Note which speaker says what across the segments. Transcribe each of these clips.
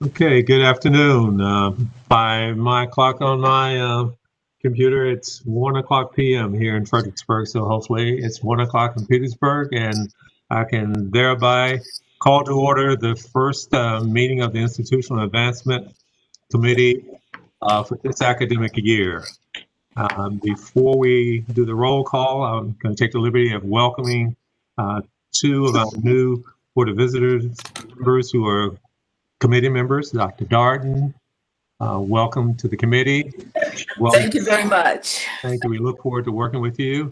Speaker 1: Okay, good afternoon. By my clock on my computer, it's 1:00 p.m. here in Fredericksburg, so hopefully it's 1:00 in Petersburg, and I can thereby call to order the first meeting of the Institutional Advancement Committee for this academic year. Before we do the roll call, I'm going to take the liberty of welcoming two of our new Board of Visitors members who are committee members. Dr. Darden, welcome to the committee. Welcome.
Speaker 2: Thank you very much.
Speaker 1: Thank you. We look forward to working with you.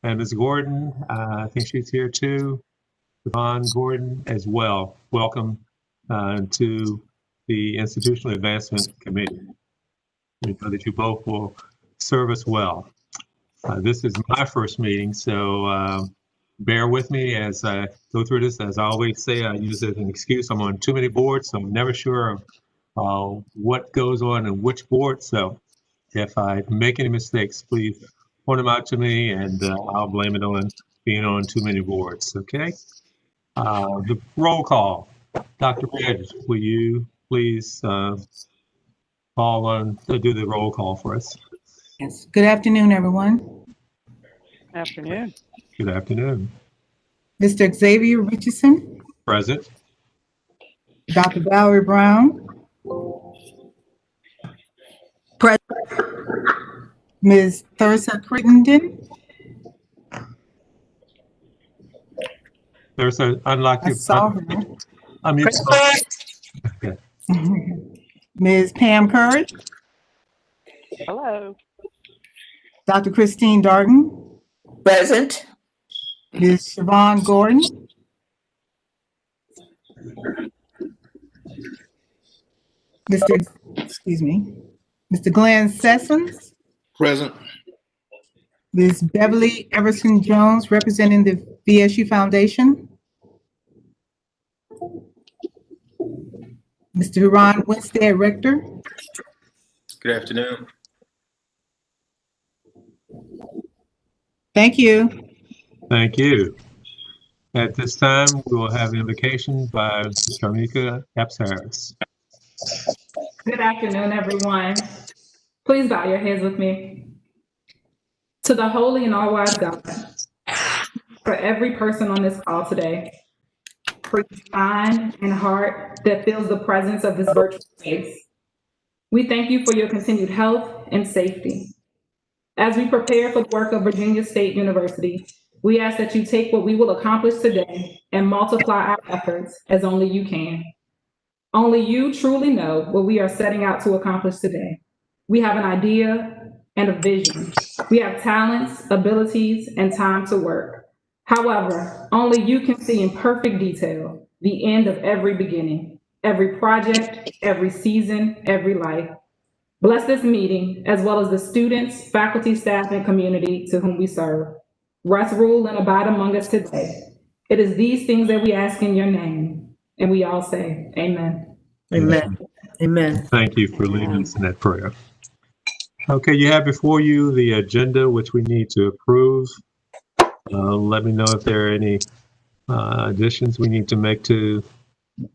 Speaker 1: And Ms. Gordon, I think she's here too. Yvonne Gordon as well. Welcome to the Institutional Advancement Committee. We know that you both will serve us well. This is my first meeting, so bear with me as I go through this. As I always say, I use it as an excuse. I'm on too many boards, so I'm never sure what goes on in which board. So if I make any mistakes, please point them out to me, and I'll blame it on being on too many boards. Okay. The roll call. Dr. Reg, will you please do the roll call for us?
Speaker 3: Yes. Good afternoon, everyone.
Speaker 4: Afternoon.
Speaker 1: Good afternoon.
Speaker 3: Mr. Xavier Richardson.
Speaker 1: Present.
Speaker 3: Dr. Valerie Brown.
Speaker 2: Present.
Speaker 3: Ms. Thursa Crittenden.
Speaker 1: Thursa, unlike
Speaker 3: I
Speaker 1: you.
Speaker 3: saw her.
Speaker 1: Okay.
Speaker 3: Ms. Pam Curry.
Speaker 4: Hello.
Speaker 3: Dr. Christine Darden.
Speaker 2: Present.
Speaker 3: Ms. Siobhan Gordon. Mr. Glenn Sessions.
Speaker 5: Present.
Speaker 3: Ms. Beverly Everson Jones, representing the VSU Foundation. Mr. Huron Winstead, Rector.
Speaker 5: Good afternoon.
Speaker 3: Thank you.
Speaker 1: Thank you. At this time, we will have an invocation by Sharmika Epps-Harris.
Speaker 6: Good afternoon, everyone. Please bow your heads with me. To the holy and all-wise God, for every person on this call today, for each mind and heart that feels the presence of this virtual space, we thank you for your continued health and safety. As we prepare for the work of Virginia State University, we ask that you take what we will accomplish today and multiply our efforts as only you can. Only you truly know what we are setting out to accomplish today. We have an idea and a vision. We have talents, abilities, and time to work. However, only you can see in perfect detail the end of every beginning, every project, every season, every life. Bless this meeting, as well as the students, faculty, staff, and community to whom we serve. Rest, rule, and abide among us today. It is these things that we ask in your name, and we all say, amen.
Speaker 2: Amen. Amen.
Speaker 1: Thank you for leading us in that prayer. Okay, you have before you the agenda, which we need to approve. Let me know if there are any additions we need to make to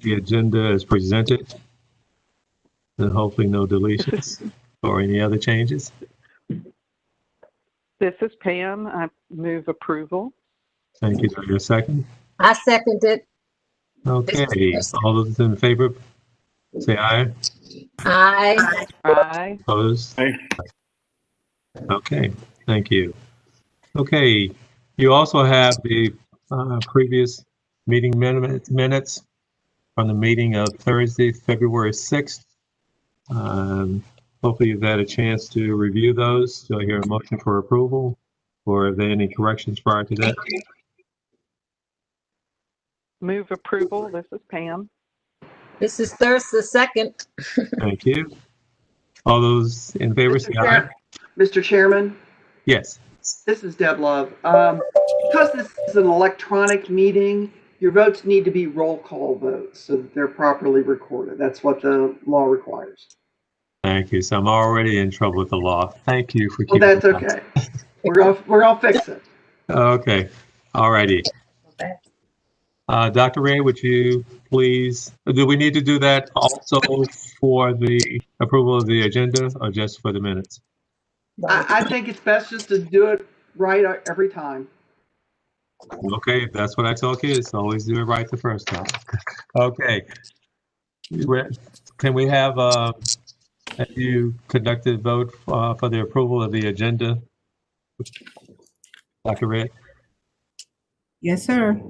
Speaker 1: the agenda as presented. And hopefully no deletions or any other changes.
Speaker 4: This is Pam. I move approval.
Speaker 1: Thank you. For your second.
Speaker 2: I second it.
Speaker 1: Okay, all those in favor, say aye.
Speaker 2: Aye.
Speaker 4: Aye.
Speaker 1: Opposed?
Speaker 5: Aye.
Speaker 1: Okay, thank you. Okay, you also have the previous meeting minutes from the meeting of Thursday, February 6th. Hopefully you've had a chance to review those. Do I hear a motion for approval, or are there any corrections prior to that?
Speaker 4: Move approval. This is Pam.
Speaker 2: This is Thursa, second.
Speaker 1: Thank you. All those in favor say aye.
Speaker 7: Mr. Chairman,
Speaker 1: Yes.
Speaker 7: this is Deb Love. Because this is an electronic meeting, your votes need to be roll call votes so that they're properly recorded. That's what the law requires.
Speaker 1: Thank you. So I'm already in trouble with the law. Thank you for
Speaker 7: Well,
Speaker 1: keeping
Speaker 7: that's okay. We're gonna fix it.
Speaker 1: Okay. All righty. Dr. Ray, would you please, do we need to do that also for the approval of the agenda or just for the minutes?
Speaker 7: I think it's best just to do it right every time.
Speaker 1: Okay, that's what I tell kids, always do it right the first time. Okay. Can we have you conducted a vote for the approval of the agenda? Dr. Ray,
Speaker 3: Yes, sir.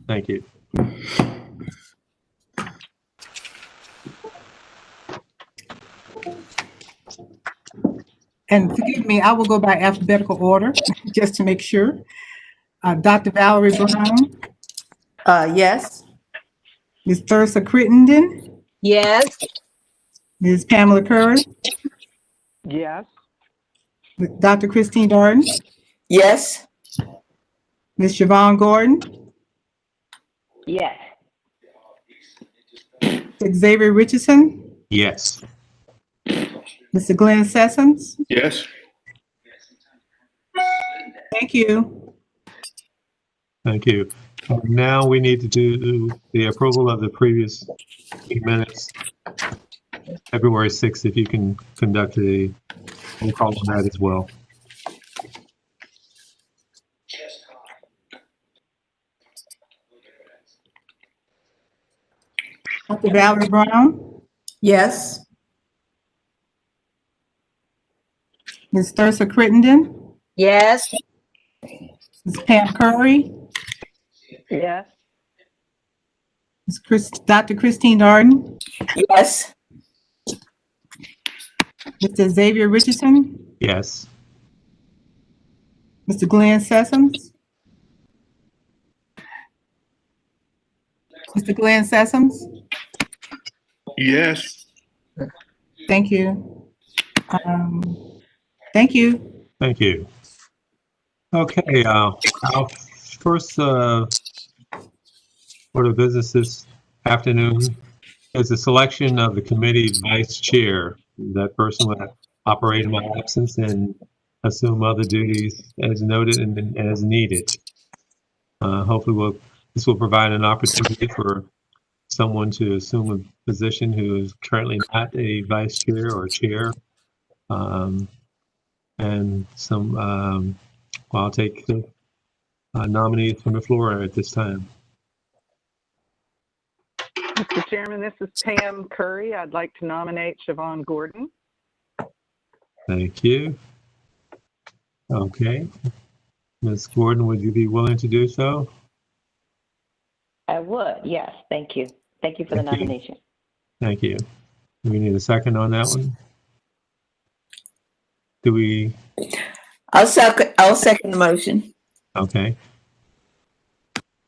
Speaker 1: thank you.
Speaker 3: And forgive me, I will go by alphabetical order, just to make sure. Dr. Valerie Brown,
Speaker 2: Yes.
Speaker 3: Ms. Thursa Crittenden,
Speaker 2: Yes.
Speaker 3: Ms. Pamela Curry,
Speaker 4: Yes.
Speaker 3: Dr. Christine Darden,
Speaker 2: Yes.
Speaker 3: Ms. Siobhan Gordon,
Speaker 2: Yes.
Speaker 3: Xavier Richardson,
Speaker 1: Yes.
Speaker 3: Mr. Glenn Sessoms.
Speaker 5: Yes.
Speaker 3: Thank you.
Speaker 1: Thank you. Now we need to do the approval of the previous minutes. February 6th, if you can conduct a roll call on that as well.
Speaker 3: Dr. Valerie Brown,
Speaker 2: Yes.
Speaker 3: Ms. Thursa Crittenden,
Speaker 2: Yes.
Speaker 3: Ms. Pam Curry,
Speaker 4: Yes.
Speaker 3: Dr. Christine Darden,
Speaker 2: Yes.
Speaker 3: Mr. Xavier Richardson,
Speaker 1: Yes.
Speaker 3: Mr. Glenn Sessoms. Mr. Glenn Sessoms,
Speaker 5: Yes.
Speaker 3: thank you. Thank you.
Speaker 1: Thank you. Okay, our first order of business this afternoon is the selection of the committee vice chair. That person will operate in my absence and assume other duties as noted and as needed. Hopefully this will provide an opportunity for someone to assume a position who is currently not a vice chair or chair. And I'll take the nominees from the floor at this time.
Speaker 4: Mr. Chairman, this is Pam Curry. I'd like to nominate Siobhan Gordon.
Speaker 1: Thank you. Okay. Ms. Gordon, would you be willing to do so?
Speaker 8: I would, yes. Thank you. Thank you for the
Speaker 1: Thank you.
Speaker 8: nomination.
Speaker 1: Thank you. Do we need a second on that one? Do we?
Speaker 2: I'll second the motion.
Speaker 1: Okay.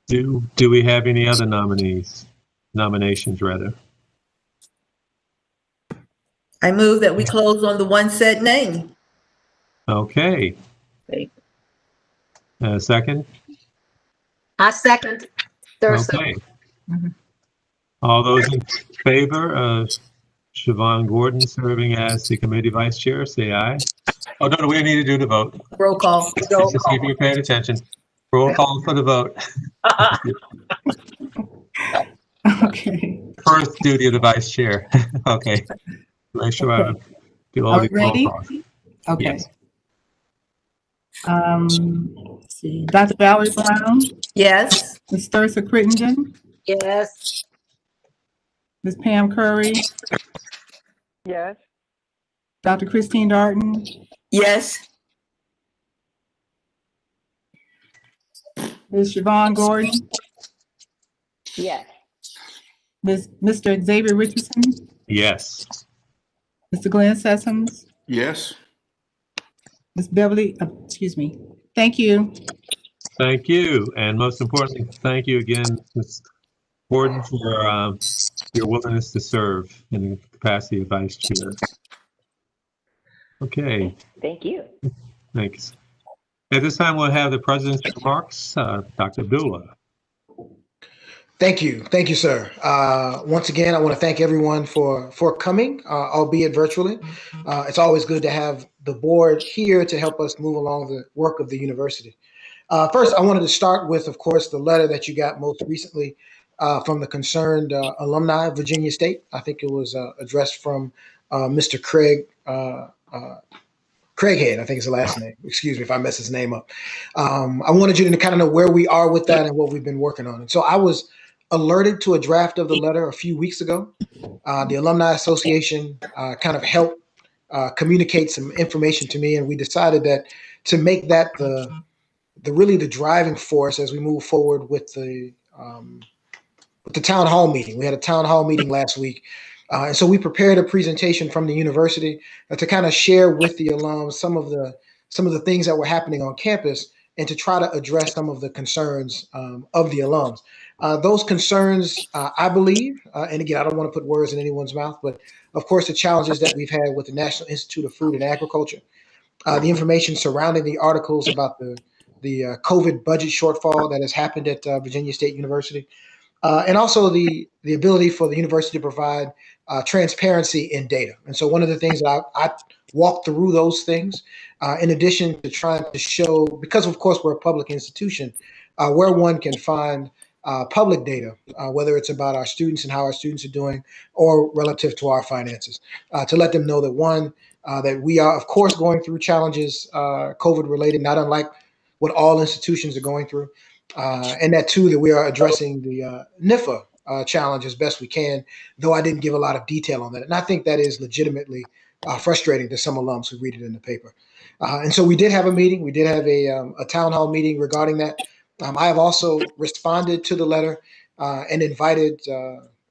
Speaker 1: Do we have any other nominations rather?
Speaker 2: I move that we close on the one said name.
Speaker 1: Okay. Second?
Speaker 2: I second. Thursa.
Speaker 1: Okay. All those in favor of Siobhan Gordon serving as the committee vice chair, say aye. Oh, no, we need to do the vote.
Speaker 2: Roll call.
Speaker 1: Just see if you're paying attention. Roll call for the vote.
Speaker 3: Okay.
Speaker 1: First duty of the vice chair. Okay. Make sure I do all
Speaker 3: Are
Speaker 1: the
Speaker 3: we ready?
Speaker 1: roll calls.
Speaker 3: Okay.
Speaker 1: Yes.
Speaker 3: Let's see. Dr. Valerie Brown,
Speaker 2: Yes.
Speaker 3: Ms. Thursa Crittenden,
Speaker 2: Yes.
Speaker 3: Ms. Pam Curry,
Speaker 4: Yes.
Speaker 3: Dr. Christine Darden,
Speaker 2: Yes.
Speaker 3: Ms. Siobhan Gordon,
Speaker 8: Yes.
Speaker 3: Mr. Xavier Richardson,
Speaker 1: Yes.
Speaker 3: Mr. Glenn Sessoms,
Speaker 5: Yes.
Speaker 3: Ms. Beverly, excuse me. Thank you.
Speaker 1: Thank you. And most importantly, thank you again, Ms. Gordon, for your willingness to serve in the capacity of vice chair. Okay,
Speaker 8: Thank you.
Speaker 1: thanks. At this time, we'll have the president's remarks. Dr. Abdullah.
Speaker 9: Thank you. Thank you, sir. Once again, I want to thank everyone for coming, albeit virtually. It's always good to have the board here to help us move along the work of the university. First, I wanted to start with, of course, the letter that you got most recently from the concerned alumni of Virginia State. I think it was addressed from Mr. Craighead, I think is the last name. Excuse me if I mess his name up. I wanted you to kind of know where we are with that and what we've been working on. And so I was alerted to a draft of the letter a few weeks ago. The Alumni Association kind of helped communicate some information to me, and we decided that to make that the driving force as we move forward with the town hall meeting. We had a town hall meeting last week. And so we prepared a presentation from the university to kind of share with the alums some of the things that were happening on campus and to try to address some of the concerns of the alums. Those concerns, I believe, and again, I don't want to put words in anyone's mouth, but of course, the challenges that we've had with the National Institute of Food and Agriculture, the information surrounding the articles about the COVID budget shortfall that has happened at Virginia State University, and also the ability for the university to provide transparency in data. And so one of the things that I walked through those things, in addition to trying to show, because of course we're a public institution, where one can find public data, whether it's about our students and how our students are doing or relative to our finances, to let them know that one, that we are of course going through challenges, COVID related, not unlike what all institutions are going through. And that too, that we are addressing the NIFA challenge as best we can, though I didn't give a lot of detail on that. And I think that is legitimately frustrating to some alums who read it in the paper. And so we did have a meeting. We did have a town hall meeting regarding that. I have also responded to the letter and invited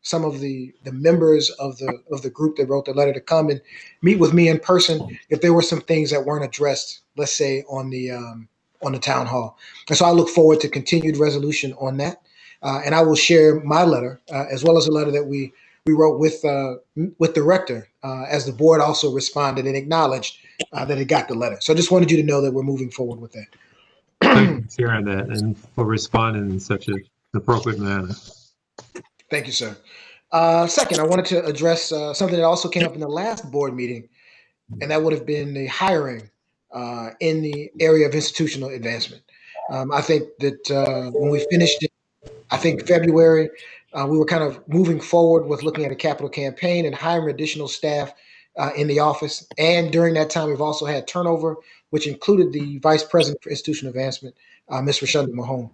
Speaker 9: some of the members of the group that wrote the letter to come and meet with me in person if there were some things that weren't addressed, let's say on the town hall. And so I look forward to continued resolution on that. And I will share my letter as well as a letter that we wrote with the rector as the board also responded and acknowledged that it got the letter. So I just wanted you to know that we're moving forward with that.
Speaker 1: Thank you for sharing that and for responding in such an appropriate manner.
Speaker 9: Thank you, sir. Second, I wanted to address something that also came up in the last board meeting, and that would have been the hiring in the area of institutional advancement. I think that when we finished, I think February, we were kind of moving forward with looking at a capital campaign and hiring additional staff in the office. And during that time, we've also had turnover, which included the vice president for institutional advancement, Ms. Rashonda Mahone.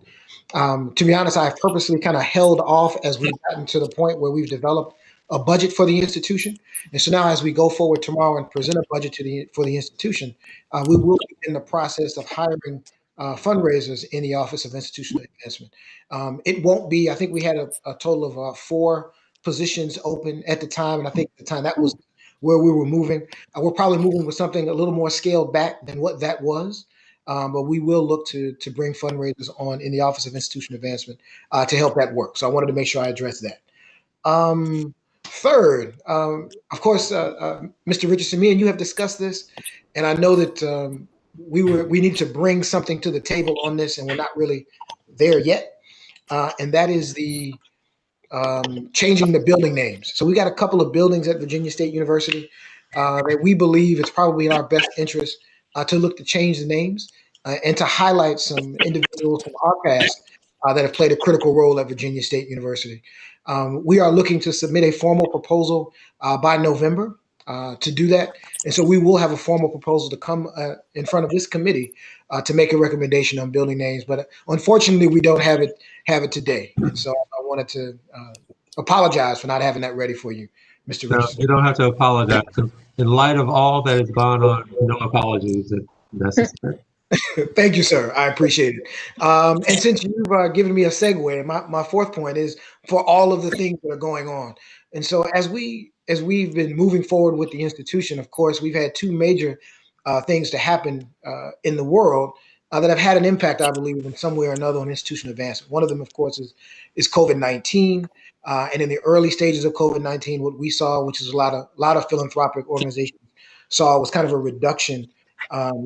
Speaker 9: To be honest, I've purposely kind of held off as we've gotten to the point where we've developed a budget for the institution. And so now as we go forward tomorrow and present a budget for the institution, we will be in the process of hiring fundraisers in the Office of Institutional Advancement. It won't be, I think we had a total of 4 positions open at the time. And I think at the time that was where we were moving. We're probably moving with something a little more scaled back than what that was. But we will look to bring fundraisers on in the Office of Institutional Advancement to help that work. So I wanted to make sure I addressed that. Third, of course, Mr. Richardson, me and you have discussed this, and I know that we need to bring something to the table on this, and we're not really there yet. And that is the changing the building names. So we got a couple of buildings at Virginia State University that we believe it's probably in our best interest to look to change the names and to highlight some individuals from our past that have played a critical role at Virginia State University. We are looking to submit a formal proposal by November to do that. And so we will have a formal proposal to come in front of this committee to make a recommendation on building names. But unfortunately, we don't have it today. And so I wanted to apologize for not having that ready for you, Mr. Richardson.
Speaker 1: No, you don't have to apologize. In light of all that has gone on, no apologies are necessary.
Speaker 9: Thank you, sir. I appreciate it. And since you've given me a segue, my fourth point is for all of the things that are going on. And so as we've been moving forward with the institution, of course, we've had 2 major things to happen in the world that have had an impact, I believe, in some way or another on institutional advancement. One of them, of course, is COVID-19. And in the early stages of COVID-19, what we saw, which is a lot of philanthropic organizations saw, was kind of a reduction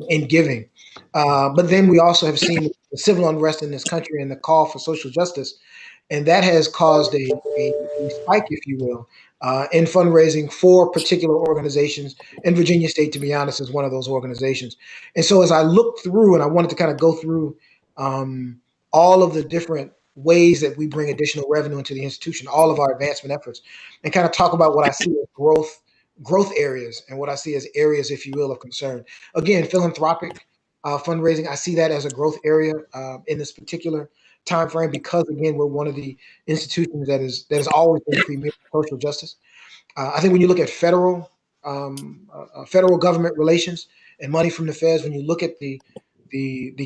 Speaker 9: in giving. But then we also have seen the civil unrest in this country and the call for social justice. And that has caused a spike, if you will, in fundraising for particular organizations. And Virginia State, to be honest, is one of those organizations. And so as I looked through, and I wanted to kind of go through all of the different ways that we bring additional revenue into the institution, all of our advancement efforts, and kind of talk about what I see as growth areas and what I see as areas, if you will, of concern. Again, philanthropic fundraising, I see that as a growth area in this particular time frame because, again, we're one of the institutions that has always been premier social justice. I think when you look at federal government relations and money from the feds, when you look at the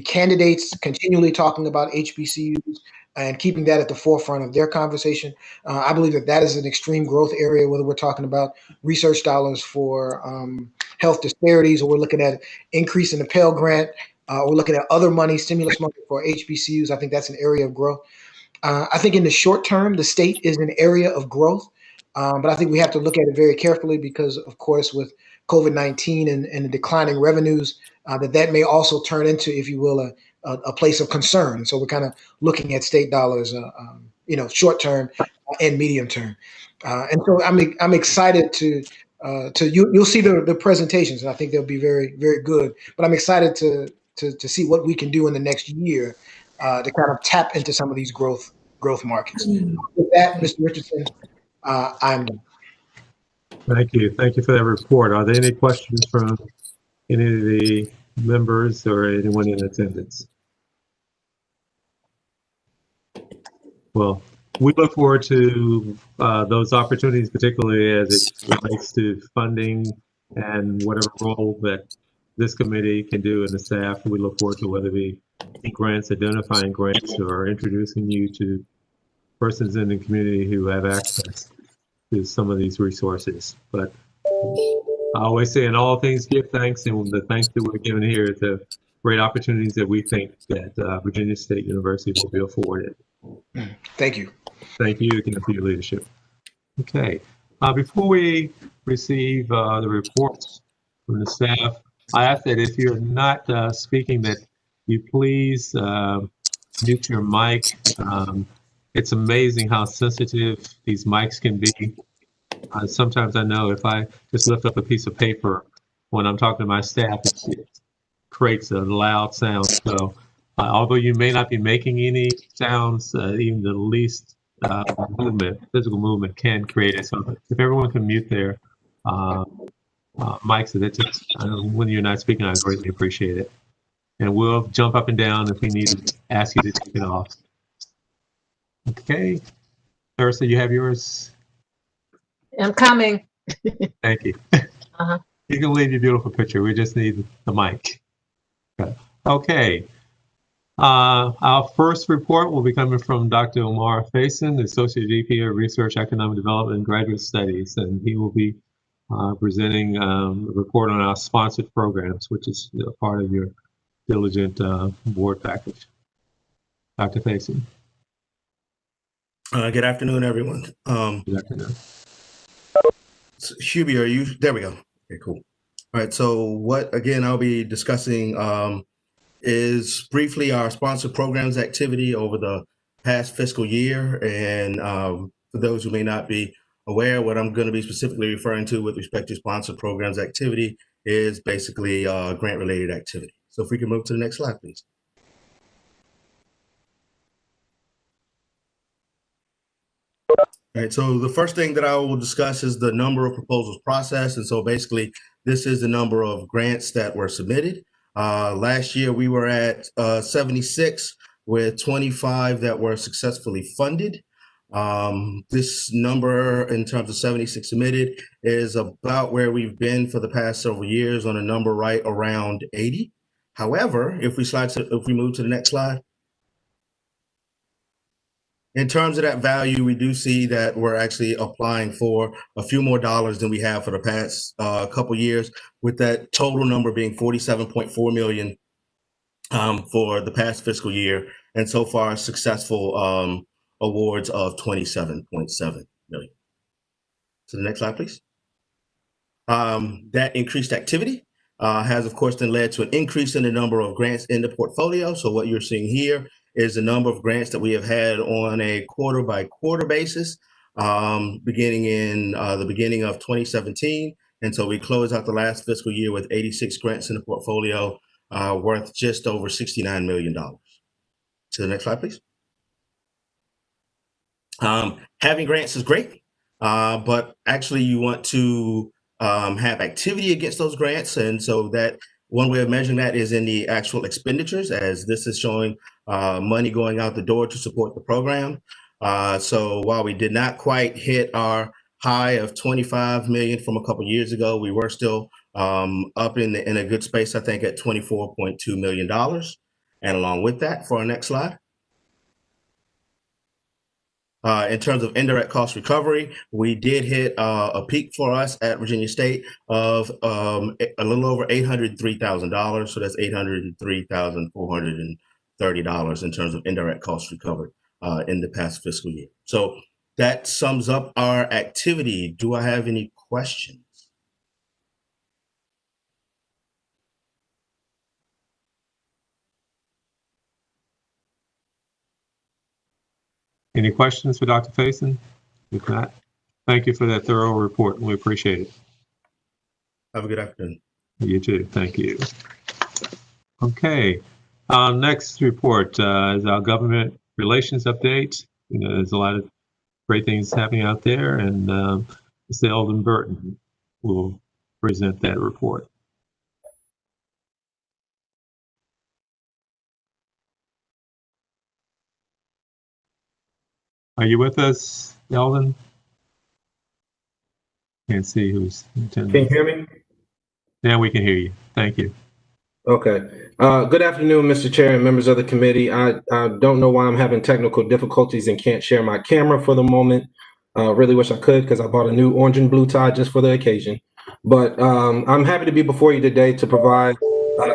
Speaker 9: candidates continually talking about HBCUs and keeping that at the forefront of their conversation, I believe that is an extreme growth area, whether we're talking about research dollars for health disparities, or we're looking at increase in the Pell Grant, or we're looking at other money, stimulus money for HBCUs. I think that's an area of growth. I think in the short term, the state is an area of growth, but I think we have to look at it very carefully because, of course, with COVID-19 and the declining revenues, that may also turn into, if you will, a place of concern. And so we're kind of looking at state dollars, short term and medium term. And so I'm excited to you'll see the presentations, and I think they'll be very, very good. But I'm excited to see what we can do in the next year to kind of tap into some of these growth markets. With that, Mr. Richardson, I'm done.
Speaker 1: Thank you. Thank you for that report. Are there any questions from any of the members or anyone in attendance? Well, we look forward to those opportunities, particularly as it relates to funding and whatever role that this committee can do and the staff. We look forward to whether it be grants, identifying grants, or introducing you to persons in the community who have access to some of these resources. But I always say in all things give thanks, and the thanks that we're given here is the great opportunities that we think that Virginia State University will be afforded.
Speaker 9: Thank you.
Speaker 1: Thank you again for your leadership. Okay, before we receive the reports from the staff, I ask that if you're not speaking, that you please mute your mic. It's amazing how sensitive these mics can be. Sometimes I know if I just lift up a piece of paper when I'm talking to my staff, it creates a loud sound. So although you may not be making any sounds, even the least physical movement can create it. So if everyone can mute their mics, that just when you're not speaking, I greatly appreciate it. And we'll jump up and down if we need to ask you to take it off. Okay, Thursday, you have yours.
Speaker 10: I'm coming.
Speaker 1: Thank you. You can leave your beautiful picture. We just need the mic. Okay. Our first report will be coming from Dr. Omar Faison, Associate VP of Research, Economic Development, and Graduate Studies, and he will be presenting a report on our sponsored programs, which is part of your diligent board package. Dr. Faison.
Speaker 11: Good afternoon, everyone.
Speaker 1: Good afternoon.
Speaker 11: Hubie, are you, there we go. Okay, cool. All right, so what, again, I'll be discussing is briefly our sponsored programs activity over the past fiscal year. And for those who may not be aware, what I'm going to be specifically referring to with respect to sponsored programs activity is basically grant-related activity. So if we can move to the next slide, please. All right, so the first thing that I will discuss is the number of proposals processed. And so basically, this is the number of grants that were submitted. Last year, we were at 76 with 25 that were successfully funded. This number in terms of 76 submitted is about where we've been for the past several years on a number right around 80. However, if we move to the next slide, in terms of that value, we do see that we're actually applying for a few more dollars than we have for the past couple years, with that total number being 47.4 million for the past fiscal year, and so far successful awards of 27.7 million. So the next slide, please. That increased activity has, of course, then led to an increase in the number of grants in the portfolio. So what you're seeing here is the number of grants that we have had on a quarter-by-quarter basis, beginning in the beginning of 2017. And so we closed out the last fiscal year with 86 grants in the portfolio, worth just over $69 million. To the next slide, please. Having grants is great, but actually you want to have activity against those grants. And so that one way of measuring that is in the actual expenditures, as this is showing money going out the door to support the program. So while we did not quite hit our high of 25 million from a couple of years ago, we were still up in a good space, I think, at $24.2 million. And along with that, for our next slide. In terms of indirect cost recovery, we did hit a peak for us at Virginia State of a little over $803,000. So that's $803,430 in terms of indirect costs recovered in the past fiscal year. So that sums up our activity. Do I have any questions?
Speaker 1: Any questions for Dr. Faison? If not, thank you for that thorough report. We appreciate it.
Speaker 11: Have a good afternoon.
Speaker 1: You too. Thank you. Okay. Next report is our government relations update. You know, there's a lot of great things happening out there, and Mr. Eldon Burton will present that report. Are you with us, Eldon? Can't see who's attending.
Speaker 12: Can you hear me?
Speaker 1: Yeah, we can hear you. Thank you.
Speaker 12: Okay. Good afternoon, Mr. Chair and members of the committee. I don't know why I'm having technical difficulties and can't share my camera for the moment. Really wish I could, because I bought a new orange and blue tie just for the occasion. But I'm happy to be before you today to provide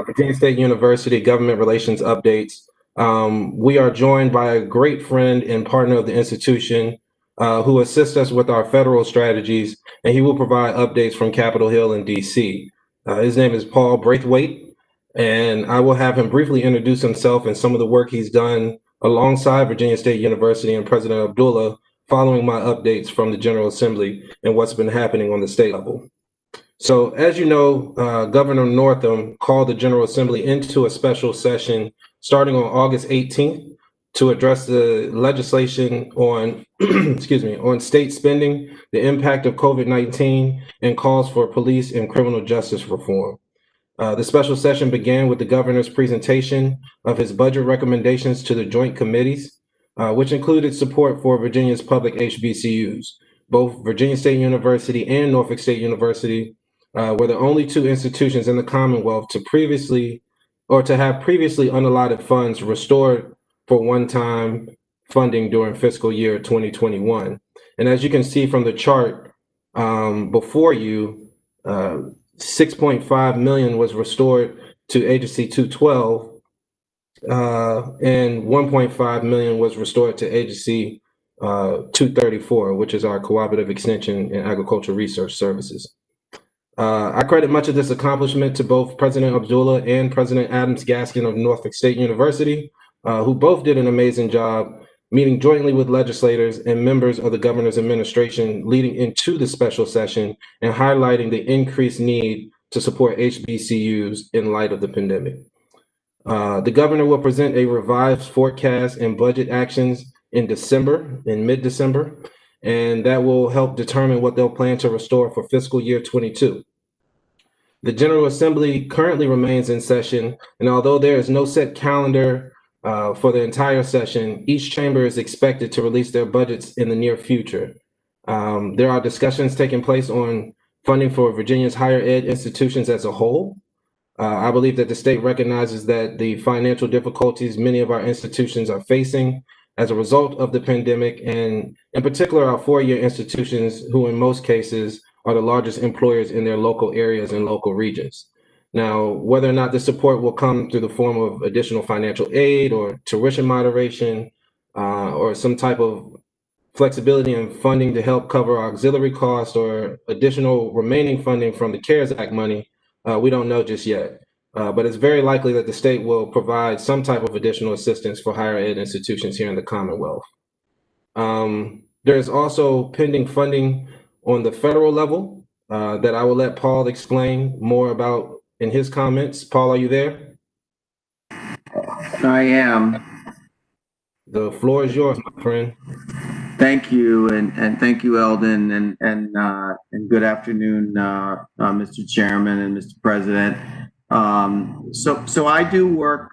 Speaker 12: Virginia State University government relations updates. We are joined by a great friend and partner of the institution who assists us with our federal strategies, and he will provide updates from Capitol Hill in DC. His name is Paul Braithwaite, and I will have him briefly introduce himself and some of the work he's done alongside Virginia State University and President Abdullah, following my updates from the General Assembly and what's been happening on the state level. So as you know, Governor Northam called the General Assembly into a special session starting on August 18th to address the legislation on, excuse me, on state spending, the impact of COVID-19, and calls for police and criminal justice reform. The special session began with the governor's presentation of his budget recommendations to the joint committees, which included support for Virginia's public HBCUs. Both Virginia State University and Norfolk State University were the only two institutions in the Commonwealth to have previously unallotted funds restored for one-time funding during fiscal year 2021. And as you can see from the chart before you, 6.5 million was restored to Agency 212, and 1.5 million was restored to Agency 234, which is our Cooperative Extension and Agricultural Research Services. I credit much of this accomplishment to both President Abdullah and President Adams Gaskin of Norfolk State University, who both did an amazing job meeting jointly with legislators and members of the governor's administration leading into the special session and highlighting the increased need to support HBCUs in light of the pandemic. The governor will present a revised forecast and budget actions in mid-December, and that will help determine what they'll plan to restore for fiscal year 22. The General Assembly currently remains in session, and although there is no set calendar for the entire session, each chamber is expected to release their budgets in the near future. There are discussions taking place on funding for Virginia's higher ed institutions as a whole. I believe that the state recognizes that the financial difficulties many of our institutions are facing as a result of the pandemic, and in particular our four-year institutions, who in most cases are the largest employers in their local areas and local regions. Now, whether or not the support will come through the form of additional financial aid or tuition moderation or some type of flexibility in funding to help cover auxiliary costs or additional remaining funding from the CARES Act money, we don't know just yet. But it's very likely that the state will provide some type of additional assistance for higher ed institutions here in the Commonwealth. There's also pending funding on the federal level that I will let Paul explain more about in his comments. Paul, are you there?
Speaker 7: I am.
Speaker 12: The floor is yours, my friend.
Speaker 13: Thank you, and thank you, Eldon, and good afternoon, Mr. Chairman and Mr. President. So I do work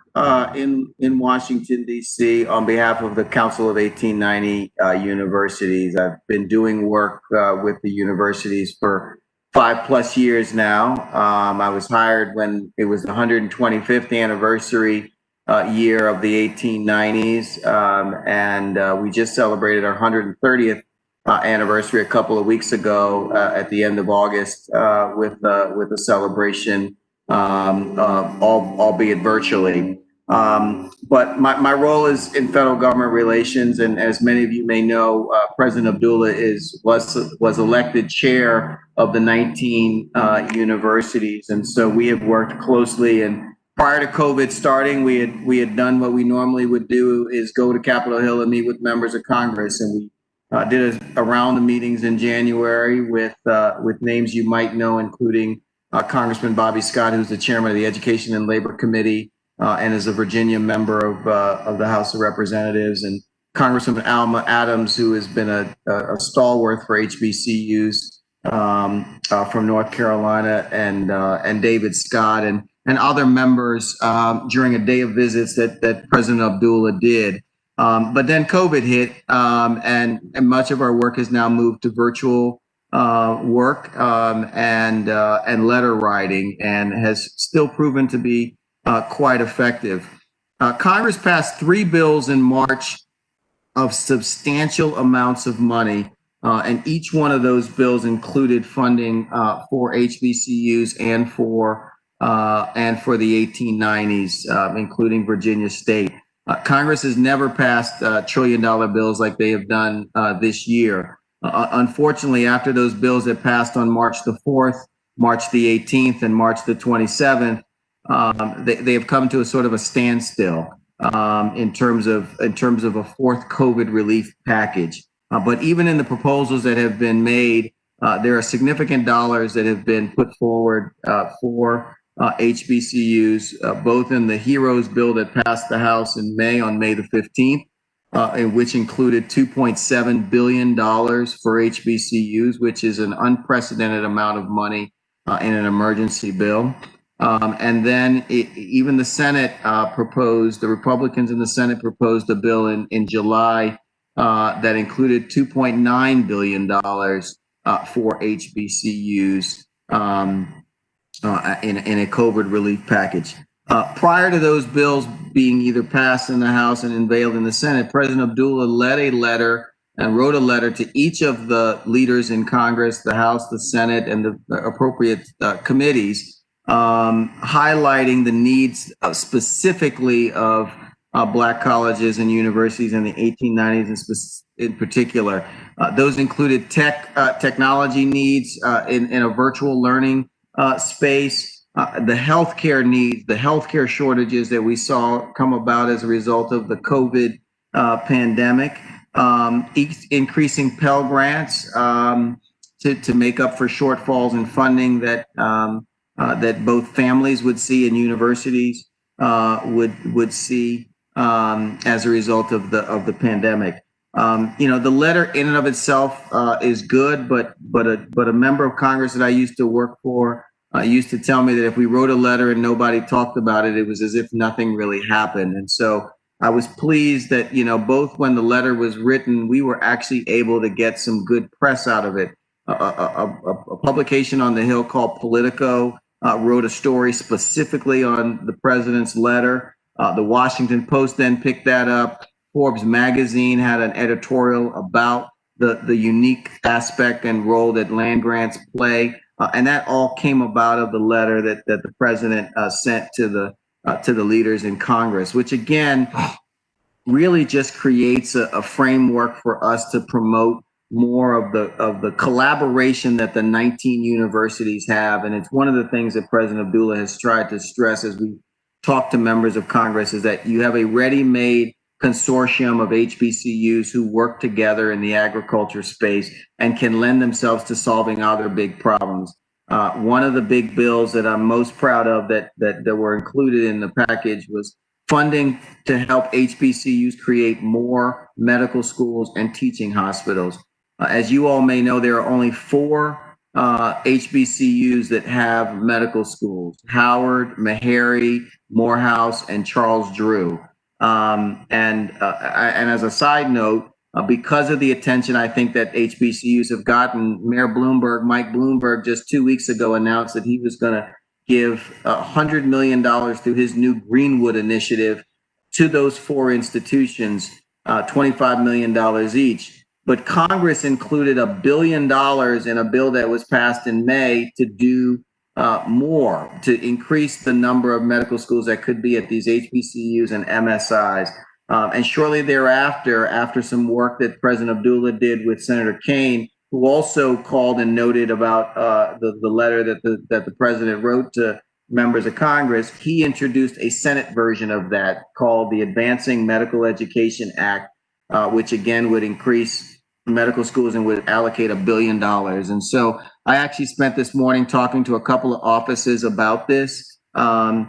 Speaker 13: in Washington D.C. on behalf of the Council of 1890 Universities. I've been doing work with the universities for 5+ years now. I was hired when it was the 125th anniversary year of the 1890s, and we just celebrated our 130th anniversary a couple of weeks ago at the end of August with a celebration, albeit virtually. But my role is in federal government relations, and as many of you may know, President Abdullah was elected chair of the 19 universities, and so we have worked closely. And prior to COVID starting, we had done what we normally would do, is go to Capitol Hill and meet with members of Congress, and we did a round of meetings in January with names you might know, including Congressman Bobby Scott, who's the chairman of the Education and Labor Committee and is a Virginia member of the House of Representatives, and Congresswoman Alma Adams, who has been a stalwart for HBCUs from North Carolina, and David Scott and other members during a day of visits that President Abdullah did. But then COVID hit, and much of our work has now moved to virtual work and letter writing, and has still proven to be quite effective. Congress passed 3 bills in March of substantial amounts of money, and each one of those bills included funding for HBCUs and for the 1890s, including Virginia State. Congress has never passed trillion-dollar bills like they have done this year. Unfortunately, after those bills had passed on March the 4th, March the 18th, and March the 27th, they have come to a sort of a standstill in terms of a fourth COVID relief package. But even in the proposals that have been made, there are significant dollars that have been put forward for HBCUs, both in the HEROES bill that passed the House in May, on May the 15th, which included $2.7 billion for HBCUs, which is an unprecedented amount of money in an emergency bill. And then even the Senate the Republicans in the Senate proposed a bill in July that included $2.9 billion for HBCUs in a COVID relief package. Prior to those bills being either passed in the House and unveiled in the Senate, President Abdullah wrote a letter to each of the leaders in Congress, the House, the Senate, and the appropriate committees, highlighting the needs specifically of Black colleges and universities in the 1890s in particular. Those included technology needs in a virtual learning space, the healthcare needs, the healthcare shortages that we saw come about as a result of the COVID pandemic, increasing Pell Grants to make up for shortfalls in funding that both families would see and universities would see as a result of the pandemic. The letter in and of itself is good, but a member of Congress that I used to work for used to tell me that if we wrote a letter and nobody talked about it, it was as if nothing really happened. And so I was pleased that, both when the letter was written, we were actually able to get some good press out of it. A publication on the Hill called Politico wrote a story specifically on the president's letter. The Washington Post then picked that up. Forbes magazine had an editorial about the unique aspect and role that land grants play. And that all came about of the letter that the president sent to the leaders in Congress, which again really just creates a framework for us to promote more of the collaboration that the 19 universities have. And it's one of the things that President Abdullah has tried to stress as we talk to members of Congress, is that you have a ready-made consortium of HBCUs who work together in the agriculture space and can lend themselves to solving other big problems. One of the big bills that I'm most proud of that were included in the package was funding to help HBCUs create more medical schools and teaching hospitals. As you all may know, there are only 4 HBCUs that have medical schools: Howard, Meharry, Morehouse, and Charles Drew. And as a side note, because of the attention I think that HBCUs have gotten, Mayor Bloomberg, Mike Bloomberg, just 2 weeks ago announced that he was going to give $100 million through his new Greenwood initiative to those 4 institutions, $25 million each. But Congress included $1 billion in a bill that was passed in May to do more, to increase the number of medical schools that could be at these HBCUs and MSIs. And shortly thereafter, after some work that President Abdullah did with Senator Kaine, who also called and noted about the letter that the president wrote to members of Congress, he introduced a Senate version of that called the Advancing Medical Education Act, which again would increase medical schools and would allocate $1 billion. And so I actually spent this morning talking to a couple of offices about this, and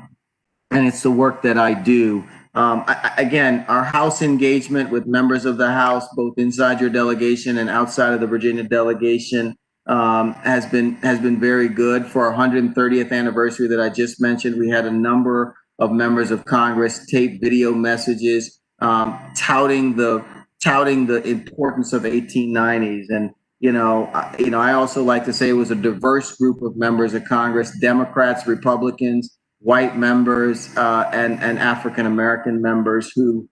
Speaker 13: it's the work that I do. Again, our House engagement with members of the House, both inside your delegation and outside of the Virginia delegation, has been very good. For our 130th anniversary that I just mentioned, we had a number of members of Congress tape video messages touting the importance of 1890s. And I also like to say it was a diverse group of members of Congress: Democrats, Republicans, white members, and African American members who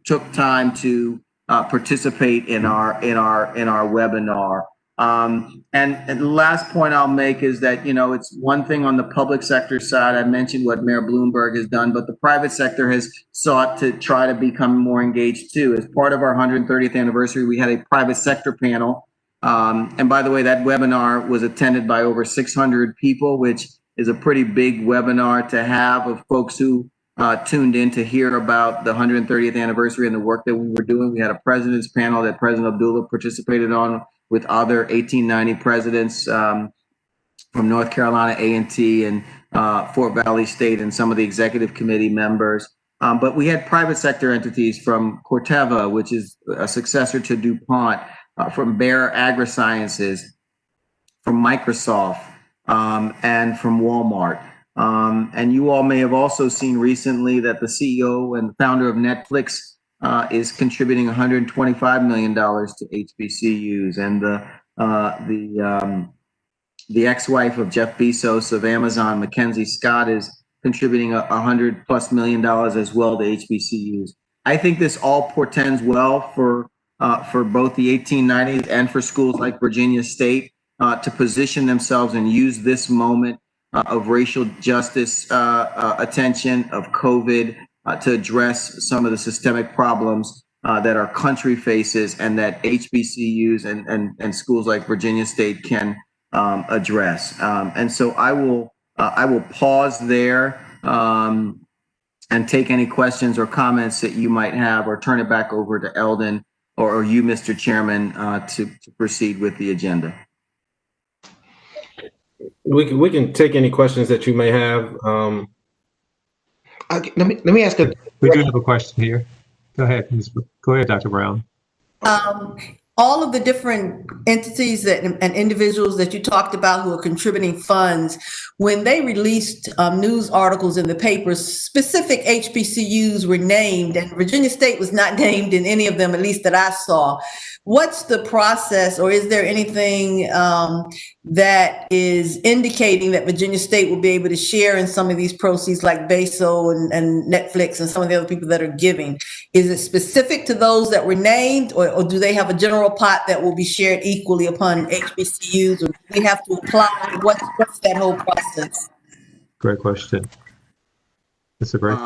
Speaker 13: took time to participate in our webinar. And the last point I'll make is that, it's one thing on the public sector side. I mentioned what Mayor Bloomberg has done, but the private sector has sought to try to become more engaged too. As part of our 130th anniversary, we had a private sector panel. And by the way, that webinar was attended by over 600 people, which is a pretty big webinar to have, of folks who tuned in to hear about the 130th anniversary and the work that we were doing. We had a president's panel that President Abdullah participated on with other 1890 presidents from North Carolina A&T and Fort Valley State and some of the executive committee members. But we had private sector entities from Corteva, which is a successor to DuPont, from Bayer AgriSciences, from Microsoft, and from Walmart. And you all may have also seen recently that the CEO and founder of Netflix is contributing $125 million to HBCUs, and the ex-wife of Jeff Bezos of Amazon, Mackenzie Scott, is contributing $100+ million as well to HBCUs. I think this all portends well for both the 1890s and for schools like Virginia State to position themselves and use this moment of racial justice attention, of COVID, to address some of the systemic problems that our country faces, and that HBCUs and schools like Virginia State can address. And so I will pause there and take any questions or comments that you might have, or turn it back over to Eldon or you, Mr. Chairman, to proceed with the agenda.
Speaker 12: We can take any questions that you may have.
Speaker 9: Let me ask a.
Speaker 1: We do have a question here. Go ahead, Go ahead, Dr. Brown.
Speaker 2: All of the different entities and individuals that you talked about who are contributing funds, when they released news articles in the papers, specific HBCUs were named, and Virginia State was not named in any of them, at least that I saw. What's the process, or is there anything that is indicating that Virginia State will be able to share in some of these proceeds, like Bezos and Netflix and some of the other people that are giving? Is it specific to those that were named, or do they have a general pot that will be shared equally upon HBCUs, or do we have to apply? What's that whole process?
Speaker 1: Great question. That's a great.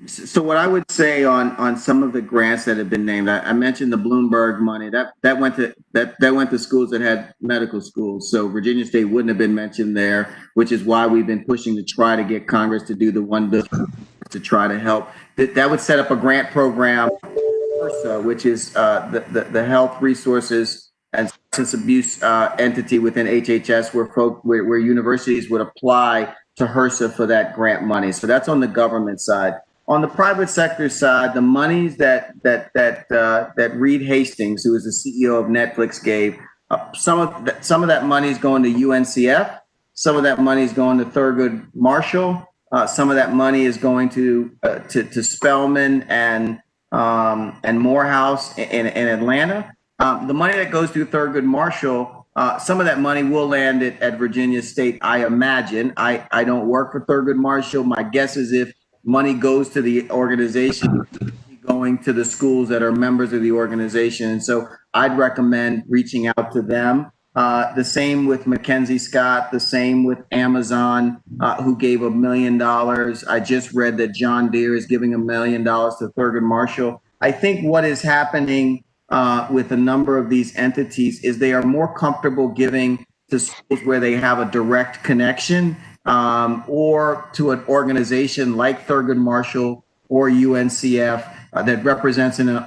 Speaker 13: So what I would say on some of the grants that have been named, I mentioned the Bloomberg money that went to schools that had medical schools. So Virginia State wouldn't have been mentioned there, which is why we've been pushing to try to get Congress to do the $1 billion to try to help. That would set up a grant program, which is the Health Resources and Substance Abuse entity within HHS, where universities would apply to HRSA for that grant money. So that's on the government side. On the private sector side, the monies that Reed Hastings, who is the CEO of Netflix, gave, some of that money is going to UNCF. Some of that money is going to Thurgood Marshall. Some of that money is going to Spelman and Morehouse in Atlanta. The money that goes through Thurgood Marshall, some of that money will land at Virginia State, I imagine. I don't work for Thurgood Marshall. My guess is if money goes to the organization, going to the schools that are members of the organization. And so I'd recommend reaching out to them. The same with Mackenzie Scott, the same with Amazon, who gave $1 million. I just read that John Deere is giving $1 million to Thurgood Marshall. I think what is happening with a number of these entities is they are more comfortable giving to schools where they have a direct connection, or to an organization like Thurgood Marshall or UNCF that represents in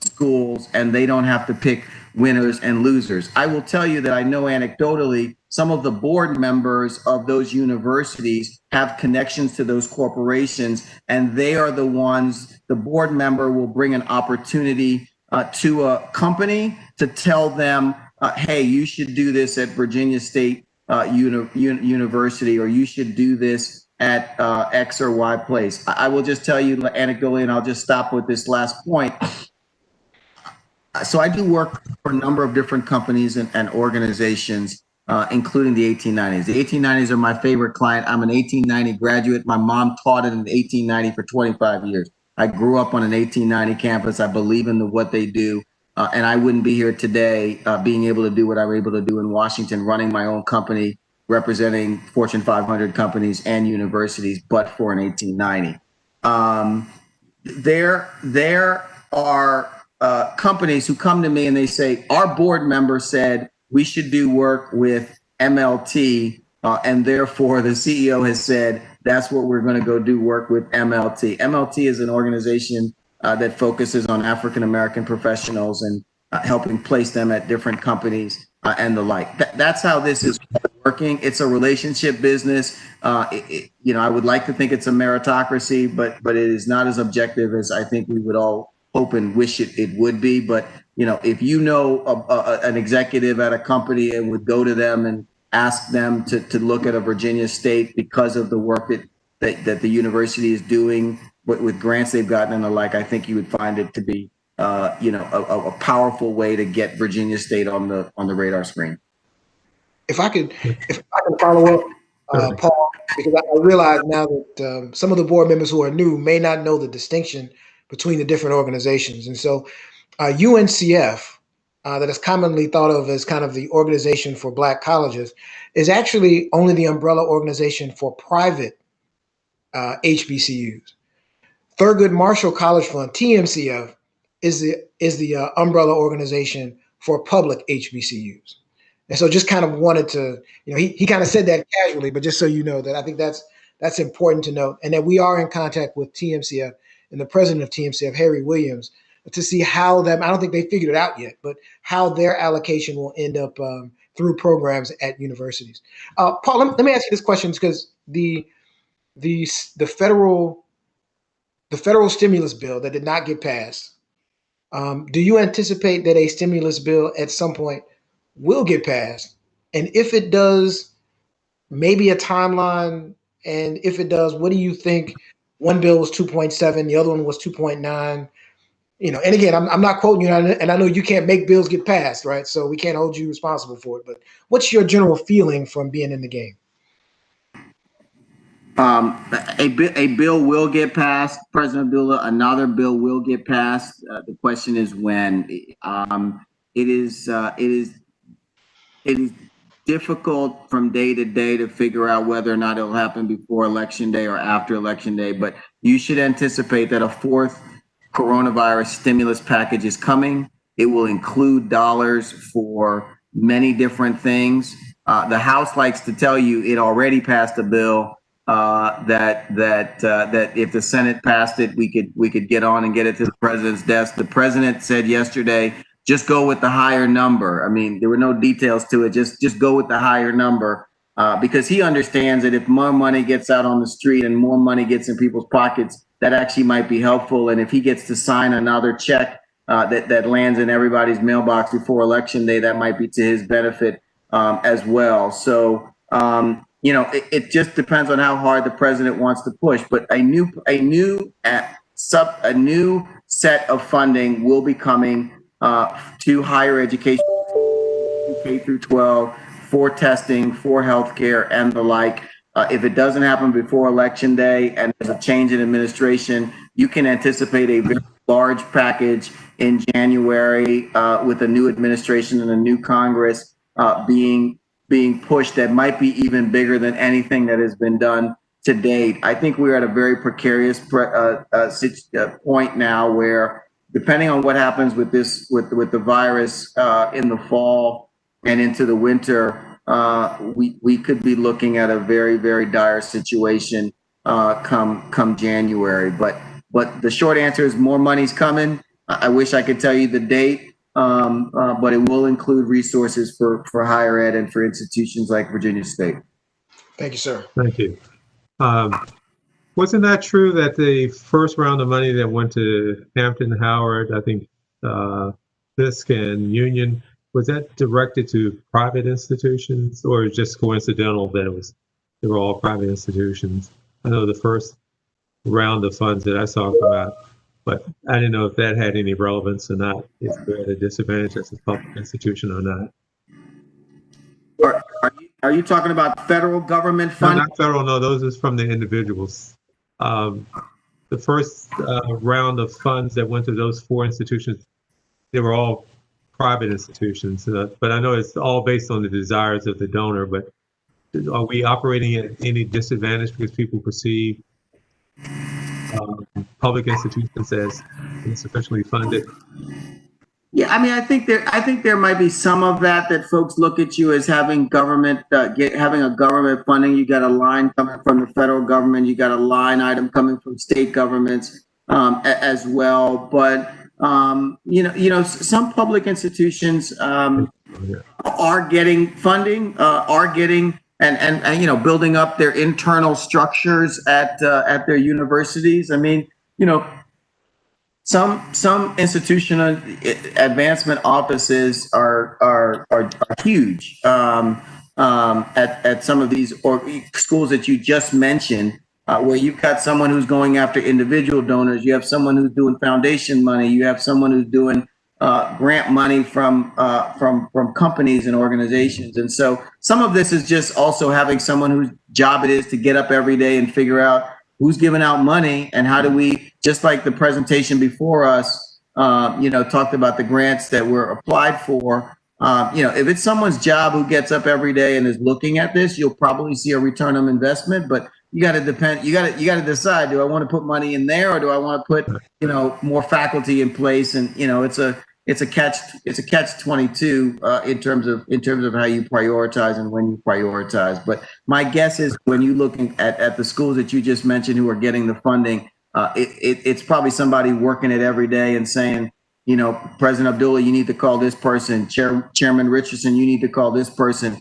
Speaker 13: schools, and they don't have to pick winners and losers. I will tell you that I know anecdotally some of the board members of those universities have connections to those corporations, and they are the ones, the board member will bring an opportunity to a company to tell them, hey, you should do this at Virginia State University, or you should do this at X or Y place. I will just tell you anecdotally, and I'll just stop with this last point. So I do work for a number of different companies and organizations, including the 1890s. The 1890s are my favorite client. I'm an 1890 graduate. My mom taught in 1890 for 25 years. I grew up on an 1890 campus. I believe in what they do. And I wouldn't be here today being able to do what I'm able to do in Washington, running my own company, representing Fortune 500 companies and universities, but for an 1890. There are companies who come to me and they say, our board member said we should do work with MLT, and therefore the CEO has said that's what we're going to go do work with MLT. MLT is an organization that focuses on African American professionals and helping place them at different companies and the like. That's how this is working. It's a relationship business. I would like to think it's a meritocracy, but it is not as objective as I think we would all hope and wish it would be. But if you know an executive at a company and would go to them and ask them to look at a Virginia State because of the work that the university is doing with grants they've gotten and the like, I think you would find it to be a powerful way to get Virginia State on the radar screen.
Speaker 9: If I can follow up, Paul, because I realize now that some of the board members who are new may not know the distinction between the different organizations. And so UNCF, that is commonly thought of as kind of the organization for Black colleges, is actually only the umbrella organization for private HBCUs. Thurgood Marshall College Fund, TMCF, is the umbrella organization for public HBCUs. And so just kind of wanted to, he kind of said that casually, but just so you know that I think that's important to note, and that we are in contact with TMCF and the president of TMCF, Harry Williams, to see how I don't think they figured it out yet, but how their allocation will end up through programs at universities. Paul, let me ask you this question, because the federal stimulus bill that did not get passed, do you anticipate that a stimulus bill at some point will get passed? And if it does, maybe a timeline, and if it does, what do you think? One bill was 2.7, the other one was 2.9. And again, I'm not quoting you, and I know you can't make bills get passed, right? So we can't hold you responsible for it. But what's your general feeling from being in the game?
Speaker 13: A bill will get passed, President Abdullah. Another bill will get passed. The question is when. It is difficult from day to day to figure out whether or not it'll happen before Election Day or after Election Day. But you should anticipate that a fourth coronavirus stimulus package is coming. It will include dollars for many different things. The House likes to tell you it already passed a bill that if the Senate passed it, we could get on and get it to the president's desk. The president said yesterday, just go with the higher number. I mean, there were no details to it. Just go with the higher number. because he understands that if more money gets out on the street and more money gets in people's pockets, that actually might be helpful. And if he gets to sign another check that lands in everybody's mailbox before Election Day, that might be to his benefit as well. So, it just depends on how hard the president wants to push. But a new set of funding will be coming to higher education, K through 12, for testing, for healthcare, and the like. If it doesn't happen before Election Day and there's a change in administration, you can anticipate a very large package in January with a new administration and a new Congress being pushed that might be even bigger than anything that has been done to date. I think we're at a very precarious point now where, depending on what happens with the virus in the fall and into the winter, we could be looking at a very, very dire situation come January. But the short answer is more money's coming. I wish I could tell you the date, but it will include resources for higher ed and for institutions like Virginia State.
Speaker 9: Thank you, sir.
Speaker 1: Thank you. Wasn't that true that the first round of money that went to Hampton, Howard, I think Fisk and Union, was that directed to private institutions, or just coincidental that they were all private institutions? I know the first round of funds that I saw come out, but I didn't know if that had any relevance or not, if they're at a disadvantage as a public institution or not.
Speaker 13: Are you talking about federal government
Speaker 1: No,
Speaker 13: funding?
Speaker 1: not federal, no, those is from the individuals. The first round of funds that went to those four institutions, they were all private institutions, but I know it's all based on the desires of the donor. But are we operating at any disadvantage because people perceive public institutions as insufficiently funded?
Speaker 13: Yeah, I mean, I think there might be some of that folks look at you as having government having a government funding. You got a line coming from the federal government. You got a line item coming from state governments as well. But some public institutions are getting funding, and building up their internal structures at their universities. I mean, some institutional advancement offices are huge at some of these schools that you just mentioned, where you've got someone who's going after individual donors, you have someone who's doing foundation money, you have someone who's doing grant money from companies and organizations. And so some of this is just also having someone whose job it is to get up every day and figure out who's giving out money and how do we, just like the presentation before us, talked about the grants that were applied for. If it's someone's job who gets up every day and is looking at this, you'll probably see a return on investment. But you got to decide: do I want to put money in there, or do I want to put more faculty in place? And it's a catch 22 in terms of how you prioritize and when you prioritize. But my guess is when you're looking at the schools that you just mentioned who are getting the funding, it's probably somebody working it every day and saying, President Abdullah, you need to call this person. Chairman Richardson, you need to call this person.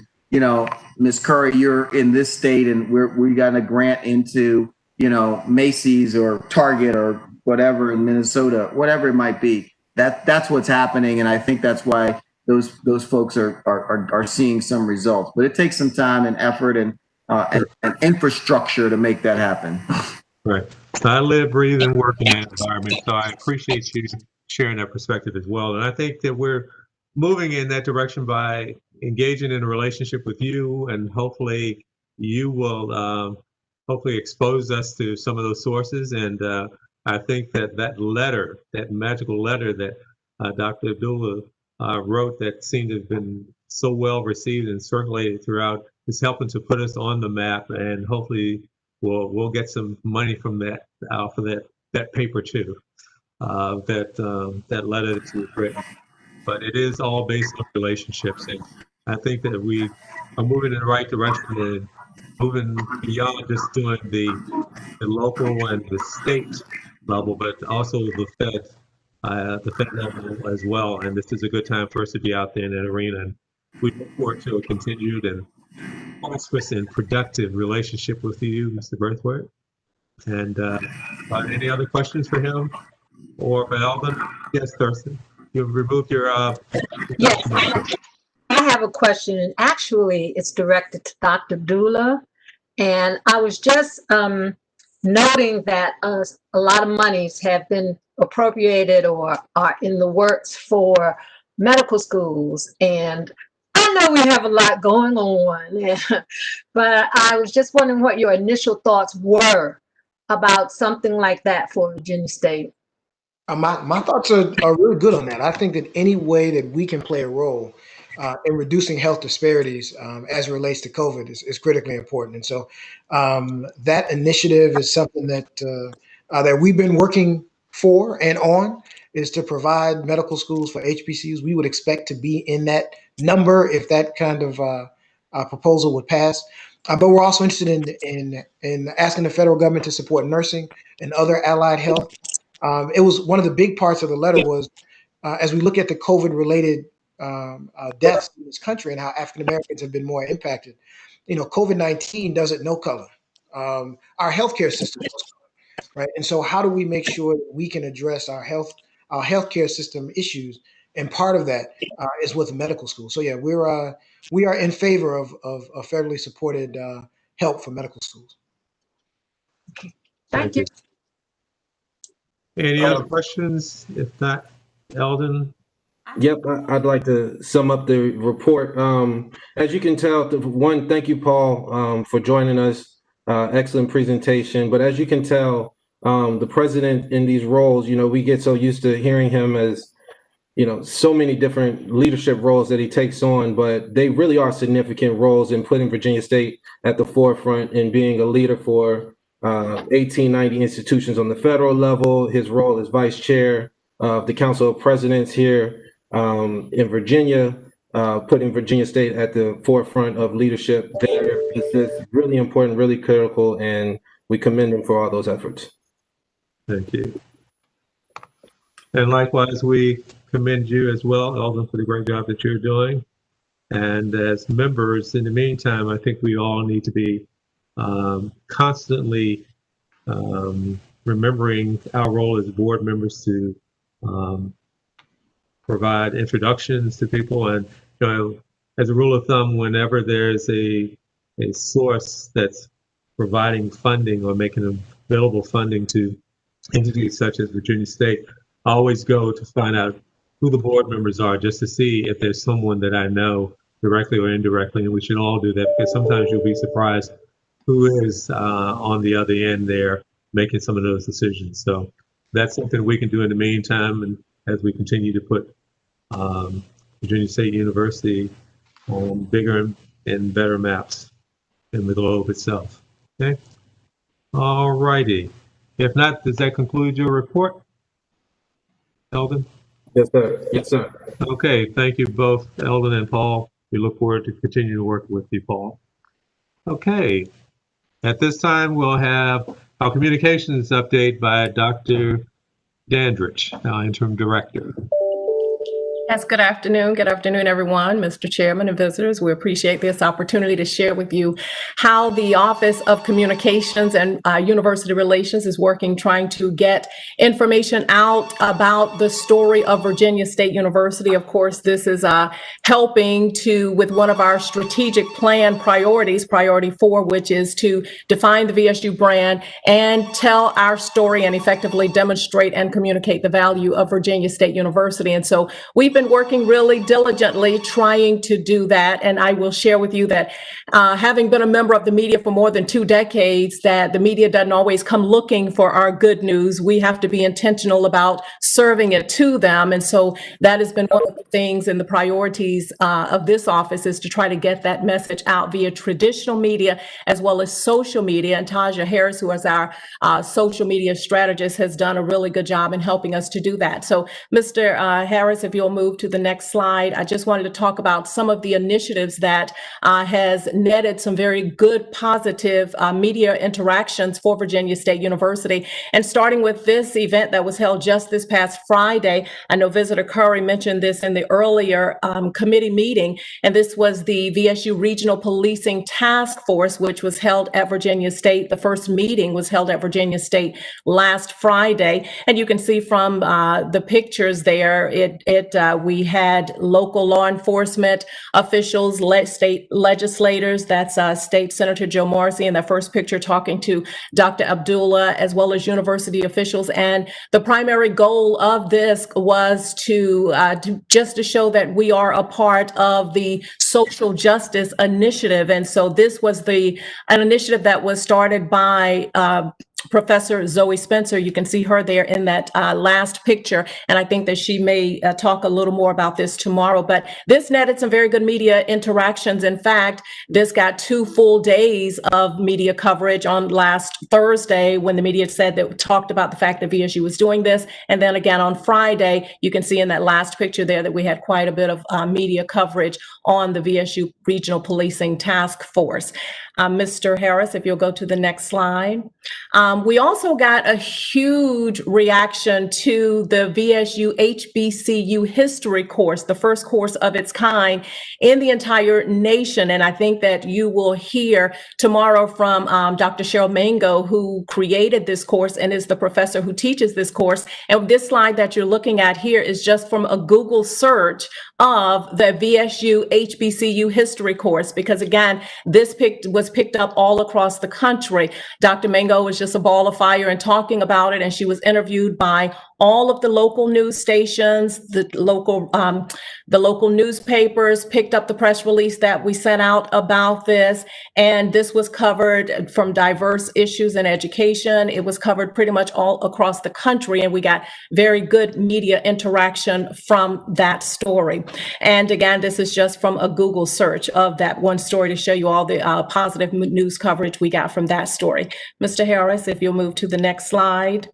Speaker 13: Ms. Curry, you're in this state and we got a grant into, Macy's or Target or whatever in Minnesota, whatever it might be. That's what's happening, and I think that's why those folks are seeing some results. But it takes some time and effort and infrastructure to make that happen.
Speaker 1: Right. I live, breathe, and work in that environment, so I appreciate you sharing that perspective as well. And I think that we're moving in that direction by engaging in a relationship with you, and hopefully you will hopefully expose us to some of those sources. And I think that letter, that magical letter that Dr. Abdullah wrote, that seemed to have been so well received and circulated throughout, is helping to put us on the map, and hopefully we'll get some money from that for that paper too, that letter that you've written. But it is all based on relationships, and I think that we are moving in the right direction and moving beyond just doing the local and the state level, but also the Fed level as well. And this is a good time for us to be out there in that arena. And we look forward to a continued and prosperous and productive relationship with you, Mr. Braithwaite. And any other questions for him or for Elvin? Yes, Thurston. You've removed your.
Speaker 10: Yes, I have a question, and actually, it's directed to Dr. Dula. And I was just noting that a lot of monies have been appropriated or are in the works for medical schools. And I know we have a lot going on, but I was just wondering what your initial thoughts were about something like that for Virginia State.
Speaker 9: My thoughts are really good on that. I think that any way that we can play a role in reducing health disparities as it relates to COVID is critically important. And so that initiative is something that we've been working for and on, is to provide medical schools for HBCUs. We would expect to be in that number if that kind of proposal would pass. But we're also interested in asking the federal government to support nursing and other allied health. It was one of the big parts of the letter was as we look at the COVID-related deaths in this country and how African Americans have been more impacted. You know, COVID-19 doesn't know color. Our healthcare system knows color, right? And so, how do we make sure that we can address our healthcare system issues? And part of that is with medical school. So yeah, we are in favor of federally supported help for medical schools.
Speaker 10: Thank you.
Speaker 1: Any other questions? If not, Eldon?
Speaker 12: Yep, I'd like to sum up the report. As you can tell, thank you, Paul, for joining us. Excellent presentation. But as you can tell, the president in these roles, you know, we get so used to hearing him as, you know, so many different leadership roles that he takes on, but they really are significant roles in putting Virginia State at the forefront and being a leader for 1890 institutions on the federal level. His role as vice chair of the Council of Presidents here in Virginia, putting Virginia State at the forefront of leadership there. This is really important, really critical, and we commend him for all those efforts.
Speaker 1: Thank you. And likewise, we commend you as well, Eldon, for the great job that you're doing. And as members, in the meantime, I think we all need to be constantly remembering our role as board members to provide introductions to people. And, you know, as a rule of thumb, whenever there's a source that's providing funding or making available funding to entities such as Virginia State, I always go to find out who the board members are, just to see if there's someone that I know directly or indirectly, and we should all do that, because sometimes you'll be surprised who is on the other end there making some of those decisions. So that's something we can do in the meantime, and as we continue to put Virginia State University on bigger and better maps in the globe itself. Okay. All righty. If not, does that conclude your report, Eldon?
Speaker 12: Yes, sir. Yes, sir.
Speaker 1: Okay. Thank you both, Eldon and Paul. We look forward to continuing to work with you, Paul. Okay. At this time, we'll have our communications update by Dr. Dandridge, our interim director.
Speaker 14: Yes, good afternoon. Good afternoon, everyone. Mr. Chairman and visitors, we appreciate this opportunity to share with you how the Office of Communications and University Relations is working, trying to get information out about the story of Virginia State University. Of course, this is helping with one of our strategic plan priorities, priority 4, which is to define the VSU brand and tell our story and effectively demonstrate and communicate the value of Virginia State University. And so we've been working really diligently trying to do that. And I will share with you that having been a member of the media for more than 2 decades, that the media doesn't always come looking for our good news. We have to be intentional about serving it to them. And so that has been one of the things and the priorities of this office, is to try to get that message out via traditional media as well as social media. And Taja Harris, who is our social media strategist, has done a really good job in helping us to do that. So Mr. Harris, if you'll move move to the next slide, I just wanted to talk about some of the initiatives that has netted some very good, positive media interactions for Virginia State University. And starting with this event that was held just this past Friday, I know Visitor Curry mentioned this in the earlier committee meeting, and this was the VSU Regional Policing Task Force, which was held at Virginia State. The first meeting was held at Virginia State last Friday, and you can see from the pictures there, we had local law enforcement officials, state legislators. That's State Senator Joe Morrissey in the first picture talking to Dr. Abdullah, as well as university officials. And the primary goal of this was to show that we are a part of the social justice initiative. And so this was an initiative that was started by Professor Zoe Spencer. You can see her there in that last picture. And I think that she may talk a little more about this tomorrow. But this netted some very good media interactions. In fact, this got 2 full days of media coverage on last Thursday when the media said that talked about the fact that VSU was doing this. And then again on Friday, you can see in that last picture there that we had quite a bit of media coverage on the VSU Regional Policing Task Force. Mr. Harris, if you'll go to the next slide. We also got a huge reaction to the VSU HBCU history course, the first course of its kind in the entire nation. And I think that you will hear tomorrow from Dr. Cheryl Mango, who created this course and is the professor who teaches this course. And this slide that you're looking at here is just from a Google search of the VSU HBCU history course, because again, this was picked up all across the country. Dr. Mango was just a ball of fire and talking about it, and she was interviewed by all of the local news stations, the local newspapers picked up the press release that we sent out about this. And this was covered from diverse issues in education. It was covered pretty much all across the country. And we got very good media interaction from that story. And again, this is just from a Google search of that one story to show you all the positive news coverage we got from that story. Mr. Harris, if you'll move to the next slide.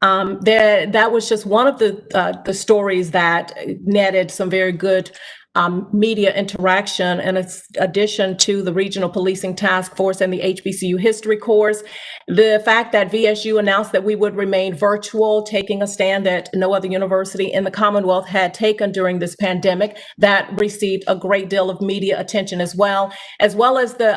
Speaker 14: That was just one of the stories that netted some very good media interaction, in addition to the Regional Policing Task Force and the HBCU history course. The fact that VSU announced that we would remain virtual, taking a stand that no other university in the Commonwealth had taken during this pandemic, that received a great deal of media attention as well as the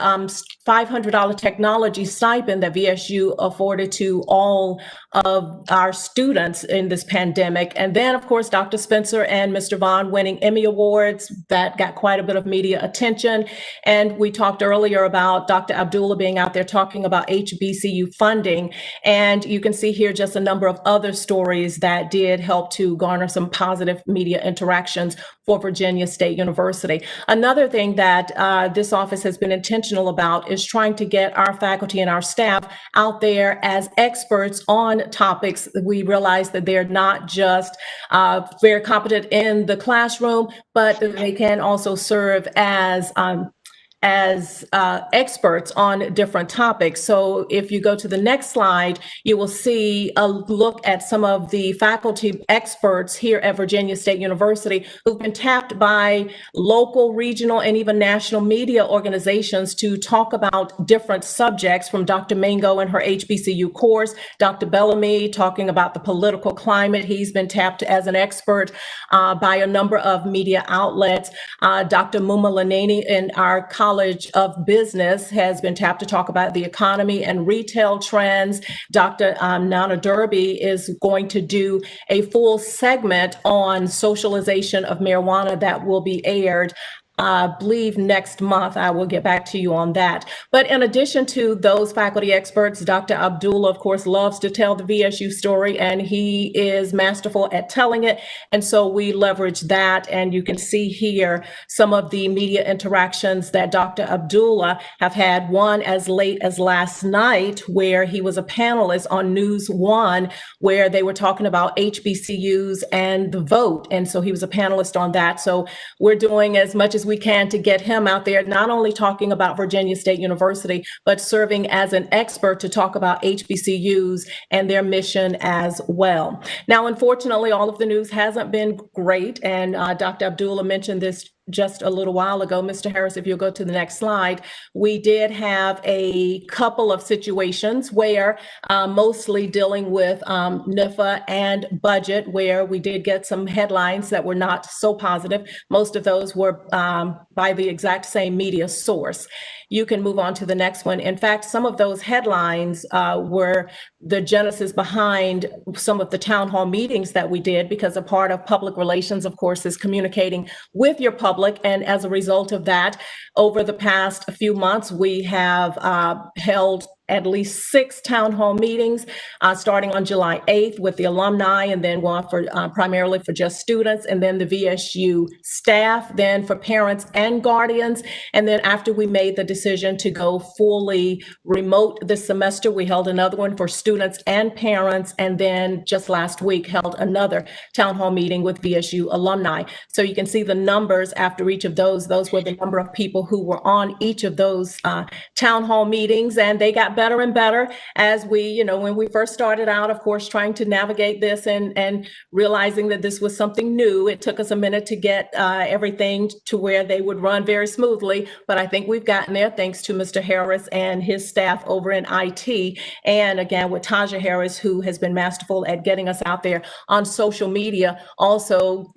Speaker 14: $500 technology stipend that VSU afforded to all of our students in this pandemic. And then, of course, Dr. Spencer and Mr. Vaughn winning Emmy Awards, that got quite a bit of media attention. And we talked earlier about Dr. Abdullah being out there talking about HBCU funding. And you can see here just a number of other stories that did help to garner some positive media interactions for Virginia State University. Another thing that this office has been intentional about is trying to get our faculty and our staff out there as experts on topics. We realize that they're not just very competent in the classroom, but they can also serve as experts on different topics. So if you go to the next slide, you will see a look at some of the faculty experts here at Virginia State University who've been tapped by local, regional, and even national media organizations to talk about different subjects, from Dr. Mango and her HBCU course, Dr. Bellamy talking about the political climate. He's been tapped as an expert by a number of media outlets. Dr. Muma Lanani in our College of Business has been tapped to talk about the economy and retail trends. Dr. Nana Derby is going to do a full segment on socialization of marijuana that will be aired, I believe, next month. I will get back to you on that. But in addition to those faculty experts, Dr. Abdullah, of course, loves to tell the VSU story, and he is masterful at telling it. And so we leverage that. And you can see here some of the media interactions that Dr. Abdullah have had, one as late as last night, where he was a panelist on News One, where they were talking about HBCUs and the vote. And so he was a panelist on that. So we're doing as much as we we can to get him out there, not only talking about Virginia State University, but serving as an expert to talk about HBCUs and their mission as well. Now, unfortunately, all of the news hasn't been great, and Dr. Abdullah mentioned this just a little while ago. Mr. Harris, if you'll go to the next slide, we did have a couple of situations where mostly dealing with NIFA and budget, where we did get some headlines that were not so positive. Most of those were by the exact same media source. You can move on to the next one. In fact, some of those headlines were the genesis behind some of the town hall meetings that we did, because a part of public relations, of course, is communicating with your public. And as a result of that, over the past few months, we have held at least 6 town hall meetings, starting on July 8th with the alumni, and then one for primarily for just students, and then the VSU staff, then for parents and guardians. And then after we made the decision to go fully remote this semester, we held another one for students and parents. And then just last week held another town hall meeting with VSU alumni. So you can see the numbers after each of those. Those were the number of people who were on each of those town hall meetings, and they got better and better as we, when we first started out, of course, trying to navigate this and realizing that this was something new. It took us a minute to get everything to where they would run very smoothly, but I think we've gotten there thanks to Mr. Harris and his staff over in IT. And again, with Taja Harris, who has been masterful at getting us out there on social media. Also,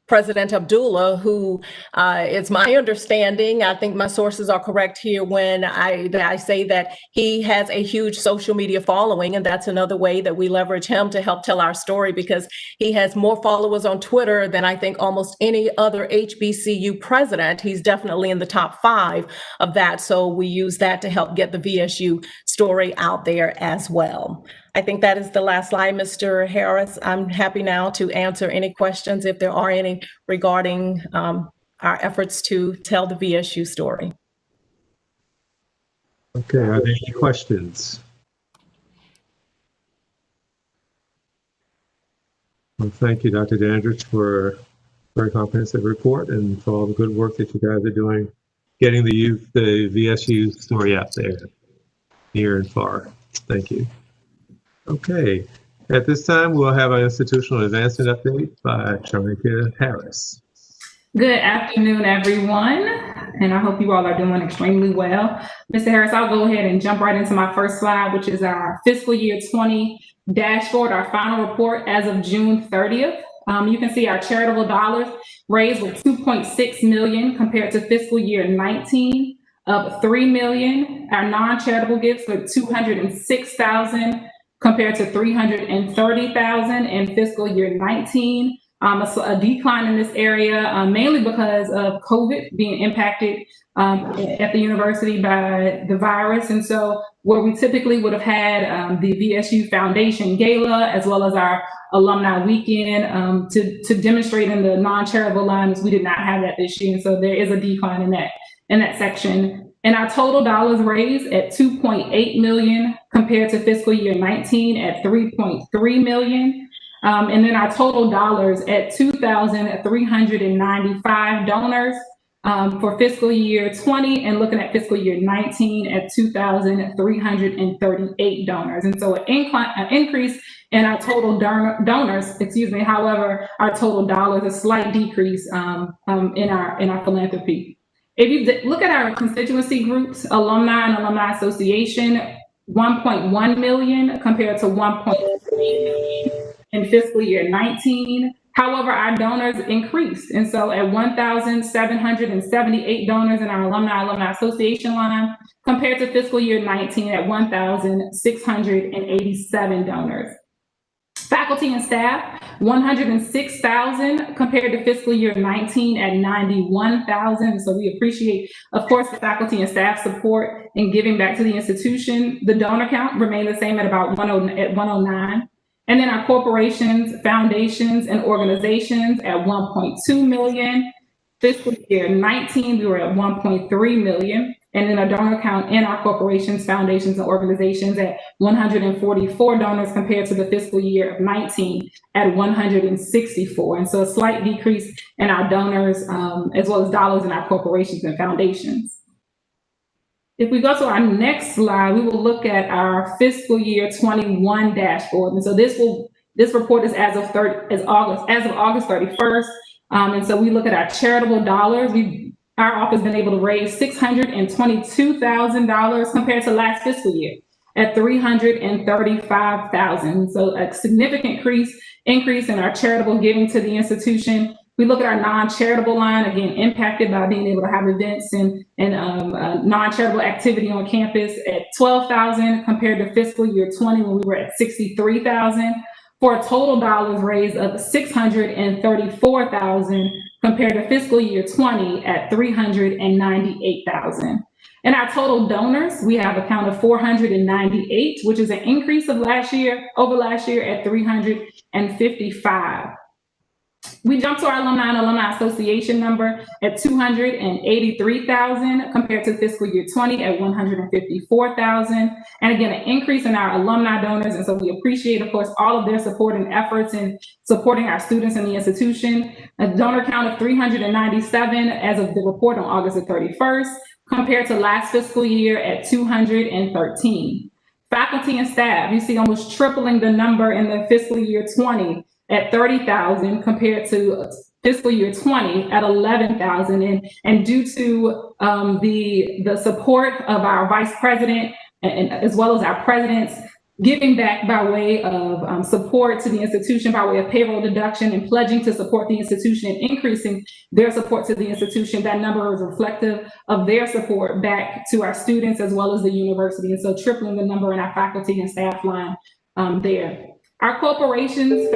Speaker 14: President Abdullah, who it's my understanding, I think my sources are correct here when I say that he has a huge social media following, and that's another way that we leverage him to help tell our story, because he has more followers on Twitter than I think almost any other HBCU president. He's definitely in the top 5 of that. So we use that to help get the VSU story out there as well. I think that is the last slide, Mr. Harris. I'm happy now to answer any questions, if there are any, regarding our efforts to tell the VSU story.
Speaker 1: Okay, are there any questions? Well, thank you, Dr. Dandridge, for a very comprehensive report and for all the good work that you guys are doing, getting the youth, the VSU story out there, near and far. Thank you. Okay, at this time, we'll have an institutional advancement update by Sharmika Harris.
Speaker 6: Good afternoon, everyone, and I hope you all are doing extremely well. Mr. Harris, I'll go ahead and jump right into my first slide, which is our fiscal year 20 dashboard, our final report as of June 30th. You can see our charitable dollars raised with $2.6 million compared to fiscal year 19 of $3 million. Our non-charitable gifts were $206,000 compared to $330,000 in fiscal year 19. A decline in this area, mainly because of COVID being impacted at the university by the virus. And so where we typically would have had the VSU Foundation Gala, as well as our alumni weekend to demonstrate in the non-charitable lines, we did not have that this year. And so there is a decline in that section. And our total dollars raised at $2.8 million compared to fiscal year 19 at $3.3 million. And then our total dollars at 2,395 donors for fiscal year 20, and looking at fiscal year 19 at 2,338 donors. And so an increase in our total donors, however, our total dollars, a slight decrease in our philanthropy. If you look at our constituency groups, alumni and alumni association, 1.1 million compared to 1.3 million in fiscal year 19. However, our donors increased. And so at 1,778 donors in our alumni association line compared to fiscal year 19 at 1,687 donors. Faculty and staff, 106,000 compared to fiscal year 19 at 91,000. So we appreciate, of course, the faculty and staff support in giving back to the institution. The donor count remained the same at about 109. And then our corporations, foundations, and organizations at 1.2 million. Fiscal year 19, we were at 1.3 million. and then a donor count in our corporations, foundations, and organizations at 144 donors compared to the fiscal year of 19 at 164. And so a slight decrease in our donors as well as dollars in our corporations and foundations. If we go to our next slide, we will look at our fiscal year 21 dashboard. And so this report is as of August 31st. And so we look at our charitable dollars. Our office has been able to raise $622,000 compared to last fiscal year at $335,000. So a significant increase in our charitable giving to the institution. We look at our non-charitable line, again, impacted by being able to have events and non-charitable activity on campus at $12,000 compared to fiscal year 20 when we were at $63,000, for a total dollars raised of $634,000 compared to fiscal year 20 at $398,000. And our total donors, we have a count of 498, which is an increase of over last year at 355. We jumped to our alumni and alumni association number at 283,000 compared to fiscal year 20 at 154,000. And again, an increase in our alumni donors. And so we appreciate, of course, all of their support and efforts in supporting our students in the institution. A donor count of 397 as of the report on August 31st compared to last fiscal year at 213. Faculty and staff, you see almost tripling the number in the fiscal year 20 at 30,000 compared to fiscal year 20 at 11,000. And due to the support of our vice president and as well as our presidents giving back by way of support to the institution by way of payroll deduction and pledging to support the institution and increasing their support to the institution, that number is reflective of their support back to our students as well as the university. And so tripling the number in our faculty and staff line there. Our corporations,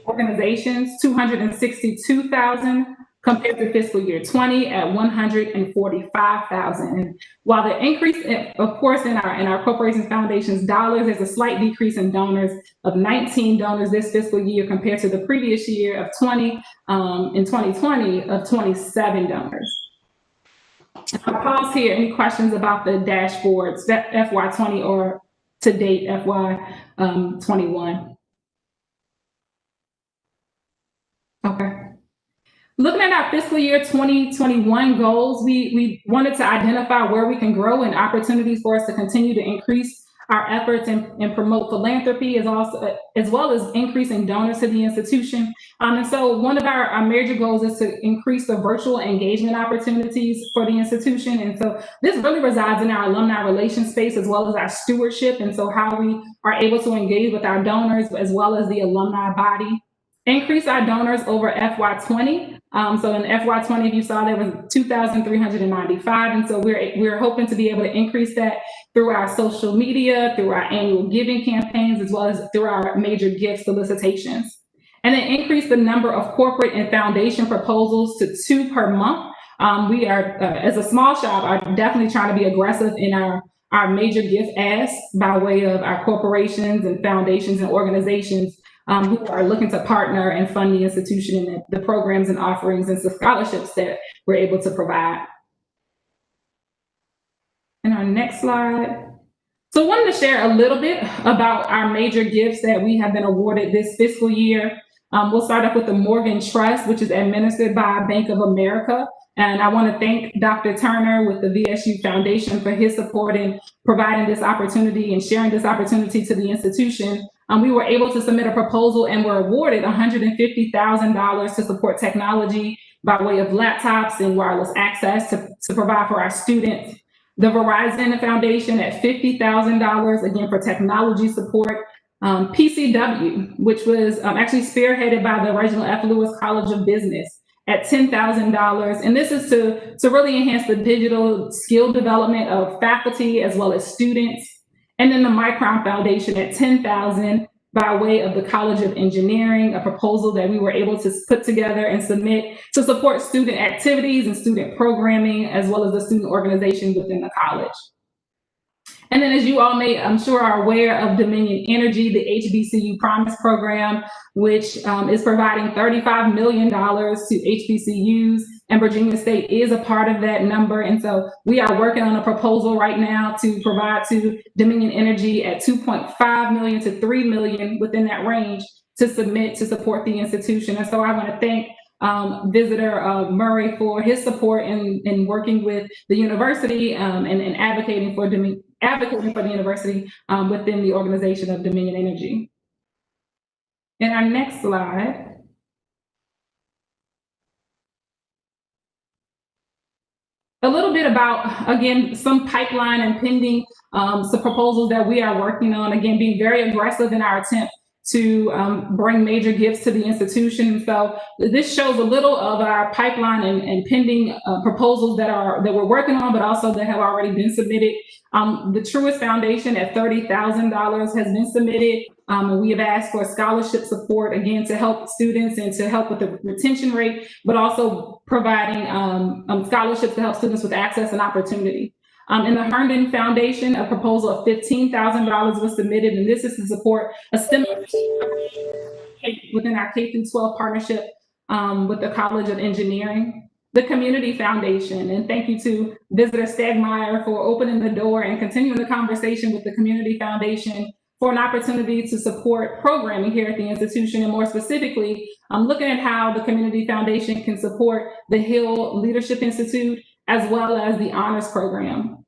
Speaker 6: organizations, 262,000 compared to fiscal year 20 at 145,000. And while the increase, of course, in our corporations, foundations dollars, there's a slight decrease in donors of 19 donors this fiscal year compared to the previous year of 20 in 2020 of 27 donors. I'll pause here. Any questions about the dashboards, that FY20 or to date FY21? Okay. Looking at our fiscal year 2021 goals, we wanted to identify where we can grow and opportunities for us to continue to increase our efforts and promote philanthropy as well as increasing donors to the institution. And so one of our major goals is to increase the virtual engagement opportunities for the institution. And so this really resides in our alumni relations space as well as our stewardship. And so how we are able to engage with our donors as well as the alumni body. Increase our donors over FY20. So in FY20, if you saw, there was 2,395. And so we're hoping to be able to increase that through our social media, through our annual giving campaigns, as well as through our major gift solicitations. And then increase the number of corporate and foundation proposals to 2 per month. We are, as a small shop, are definitely trying to be aggressive in our major gift asks by way of our corporations and foundations and organizations who are looking to partner and fund the institution and the programs and offerings and the scholarships that we're able to provide. And our next slide. So I wanted to share a little bit about our major gifts that we have been awarded this fiscal year. We'll start off with the Morgan Trust, which is administered by Bank of America. And I want to thank Dr. Turner with the VSU Foundation for his support in providing this opportunity and sharing this opportunity to the institution. We were able to submit a proposal and were awarded $150,000 to support technology by way of laptops and wireless access to provide for our students. The Verizon Foundation at $50,000, again, for technology support. PCW, which was actually spearheaded by the Reginald F. Lewis College of Business at $10,000. And this is to really enhance the digital skill development of faculty as well as students. And then the Micron Foundation at $10,000 by way of the College of Engineering, a proposal that we were able to put together and submit to support student activities and student programming, as well as the student organizations within the college. And then, as you all may, I'm sure, are aware of Dominion Energy, the HBCU Promise Program, which is providing $35 million to HBCUs and Virginia State is a part of that number. And so we are working on a proposal right now to provide to Dominion Energy at $2.5 million to $3 million within that range to submit to support the institution. And so I want to thank Visitor Murray for his support in working with the university and advocating for the university within the organization of Dominion Energy. In our next slide, a little bit about, again, some pipeline and pending some proposals that we are working on, again, being very aggressive in our attempt to bring major gifts to the institution. So this shows a little of our pipeline and pending proposals that we're working on, but also that have already been submitted. The Truist Foundation at $30,000 has been submitted. And we have asked for scholarship support, again, to help students and to help with the retention rate, but also providing scholarships to help students with access and opportunity. In the Herndon Foundation, a proposal of $15,000 was submitted, and this is to support a STEM within our K-12 partnership with the College of Engineering. The Community Foundation, and thank you to Visitor Stegmeyer for opening the door and continuing the conversation with the Community Foundation for an opportunity to support programming here at the institution, and more specifically, I'm looking at how the Community Foundation can support the Hill Leadership Institute as well as the Honors Program.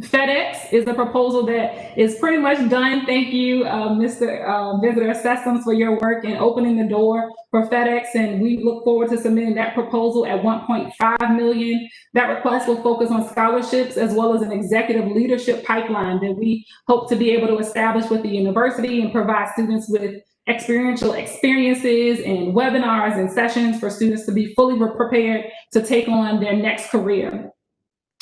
Speaker 6: FedEx is a proposal that is pretty much done. Thank you, Mr. Visitor Sessoms, for your work in opening the door for FedEx, and we look forward to submitting that proposal at $1.5 million. That request will focus on scholarships as well as an executive leadership pipeline that we hope to be able to establish with the university and provide students with experiential experiences and webinars and sessions for students to be fully prepared to take on their next career.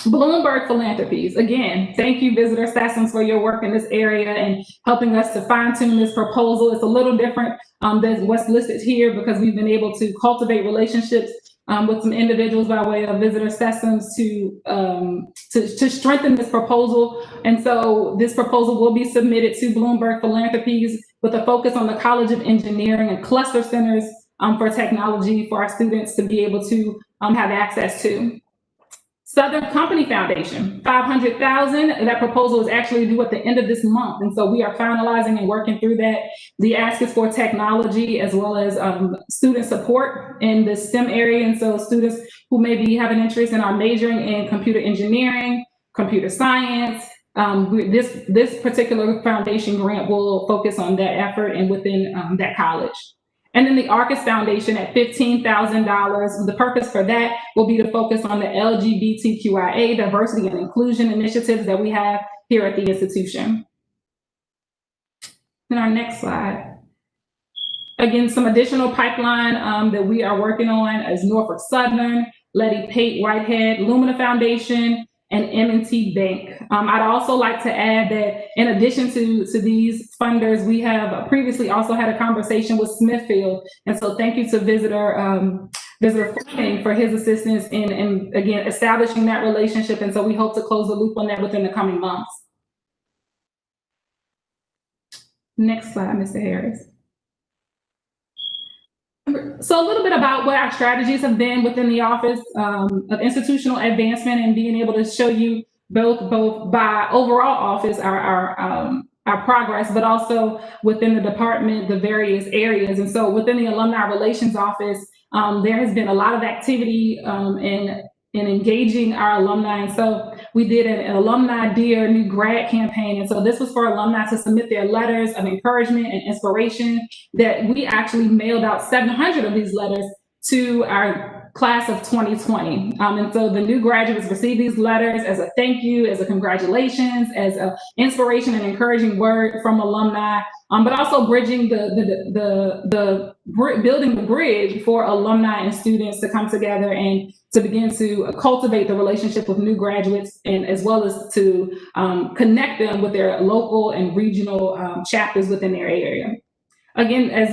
Speaker 6: Bloomberg Philanthropies, again, thank you, Visitor Sessoms, for your work in this area and helping us to fine-tune this proposal. It's a little different than what's listed here because we've been able to cultivate relationships with some individuals by way of Visitor Sessoms to strengthen this proposal. And so this proposal will be submitted to Bloomberg Philanthropies with a focus on the College of Engineering and cluster centers for technology for our students to be able to have access to. Southern Company Foundation, $500,000. That proposal is actually due at the end of this month. And so we are finalizing and working through that. The ask is for technology as well as student support in the STEM area. And so students who maybe have an interest and are majoring in computer engineering, computer science, this particular foundation grant will focus on that effort and within that college. And then the Arcus Foundation at $15,000. The purpose for that will be to focus on the LGBTQIA diversity and inclusion initiatives that we have here at the institution. Then our next slide. Again, some additional pipeline that we are working on is Norfolk Southern, Letty Pate Whitehead, Lumina Foundation, and M&T Bank. I'd also like to add that in addition to these funders, we have previously also had a conversation with Smithfield. And so thank you to Visitor Fleming for his assistance in again, establishing that relationship. And so we hope to close the loop on that within the coming months. Next slide, Mr. Harris. So a little bit about what our strategies have been within the Office of Institutional Advancement and being able to show you both by overall office our progress, but also within the department, the various areas. And so within the Alumni Relations Office, there has been a lot of activity in engaging our alumni. And so we did an Alumni Dear New Grad campaign. And so this was for alumni to submit their letters of encouragement and inspiration that we actually mailed out 700 of these letters to our class of 2020. And so the new graduates received these letters as a thank you, as a congratulations, as an inspiration and encouraging word from alumni, but also bridging building the bridge for alumni and students to come together and to begin to cultivate the relationship with new graduates, and as well as to connect them with their local and regional chapters within their area. Again, as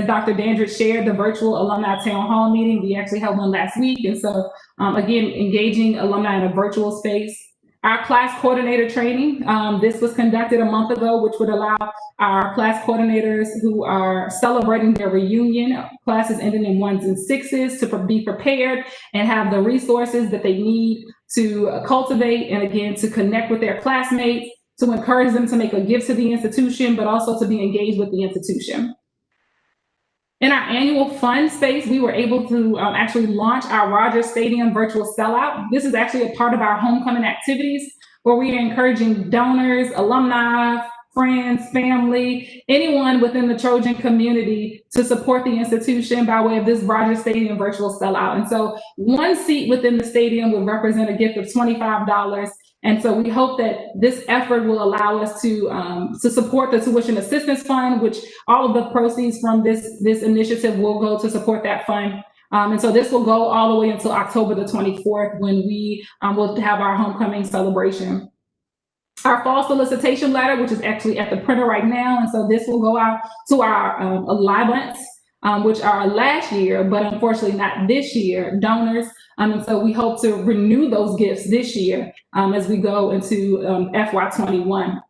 Speaker 6: Dr. Dandridge shared, the virtual alumni town hall meeting, we actually held one last week. And so again, engaging alumni in a virtual space. Our class coordinator training, this was conducted a month ago, which would allow our class coordinators who are celebrating their reunion, classes ending in 1s and 6s, to be prepared and have the resources that they need to cultivate and again, to connect with their classmates, to encourage them to make a gift to the institution, but also to be engaged with the institution. In our annual fund space, we were able to actually launch our Rogers Stadium virtual sellout. This is actually a part of our homecoming activities where we are encouraging donors, alumni, friends, family, anyone within the Trojan community to support the institution by way of this Rogers Stadium virtual sellout. And so one seat within the stadium would represent a gift of $25. And so we hope that this effort will allow us to support the tuition assistance fund, which all of the proceeds from this initiative will go to support that fund. And so this will go all the way until October the 24th when we will have our homecoming celebration. Our fall solicitation letter, which is actually at the printer right now. And so this will go out to our allotments, which are last year, but unfortunately not this year, donors. And so we hope to renew those gifts this year as we go into FY21.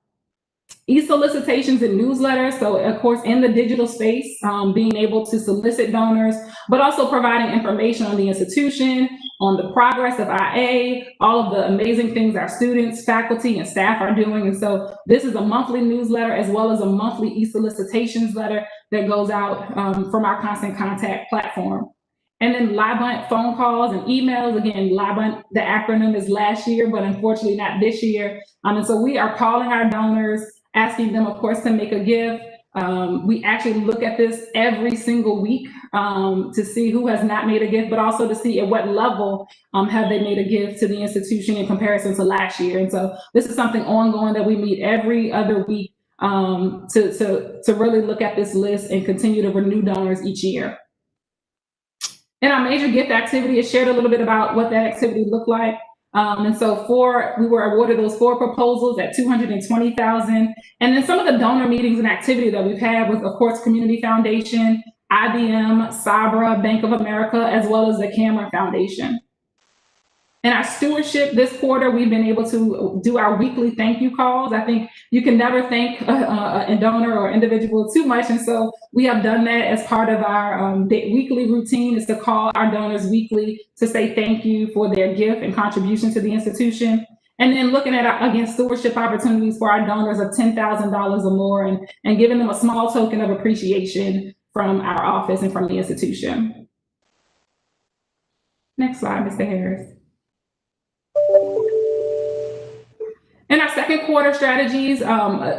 Speaker 6: E-solicitations and newsletters. So of course, in the digital space, being able to solicit donors, but also providing information on the institution, on the progress of IA, all of the amazing things our students, faculty, and staff are doing. And so this is a monthly newsletter as well as a monthly e-solicitations letter that goes out from our Constant Contact platform. And then LIBUNT phone calls and emails. Again, LIBUNT, the acronym is last year, but unfortunately not this year. And so we are calling our donors, asking them, of course, to make a gift. We actually look at this every single week to see who has not made a gift, but also to see at what level have they made a gift to the institution in comparison to last year. And so this is something ongoing that we meet every other week to really look at this list and continue to renew donors each year. And our major gift activity is shared a little bit about what that activity looked like. And so we were awarded those 4 proposals at $220,000. And then some of the donor meetings and activity that we've had was, of course, Community Foundation, IBM, Sabra, Bank of America, as well as the Cameron Foundation. In our stewardship this quarter, we've been able to do our weekly thank you calls. I think you can never thank a donor or individual too much. And so we have done that as part of our weekly routine, is to call our donors weekly to say thank you for their gift and contribution to the institution. And then looking at, again, stewardship opportunities for our donors of $10,000 or more and giving them a small token of appreciation from our office and from the institution. Next slide, Mr. Harris. In our second quarter strategies,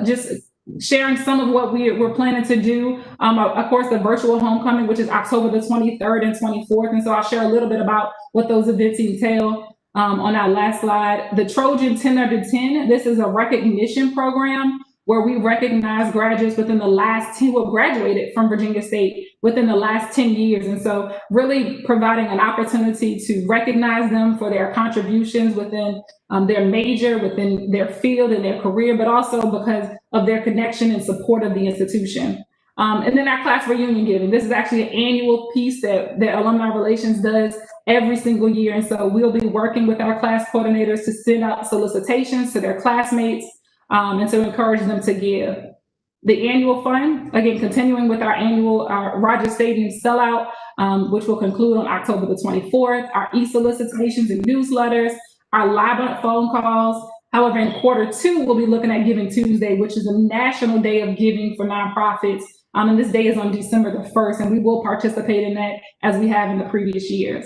Speaker 6: just sharing some of what we're planning to do. Of course, the virtual homecoming, which is October the 23rd and 24th. And so I'll share a little bit about what those events entail on our last slide. The Trojan 10 Under 10, this is a recognition program where we recognize graduates within the last 10, who graduated from Virginia State within the last 10 years. And so really providing an opportunity to recognize them for their contributions within their major, within their field and their career, but also because of their connection and support of the institution. And then our class reunion giving. This is actually an annual piece that Alumni Relations does every single year. And so we'll be working with our class coordinators to send out solicitations to their classmates and to encourage them to give. The annual fund, again, continuing with our annual Rogers Stadium sellout, which will conclude on October the 24th, our e-solicitations and newsletters, our LIBUNT phone calls. However, in Q2, we'll be looking at Giving Tuesday, which is a national day of giving for nonprofits. And this day is on December the 1st, and we will participate in that as we have in the previous years.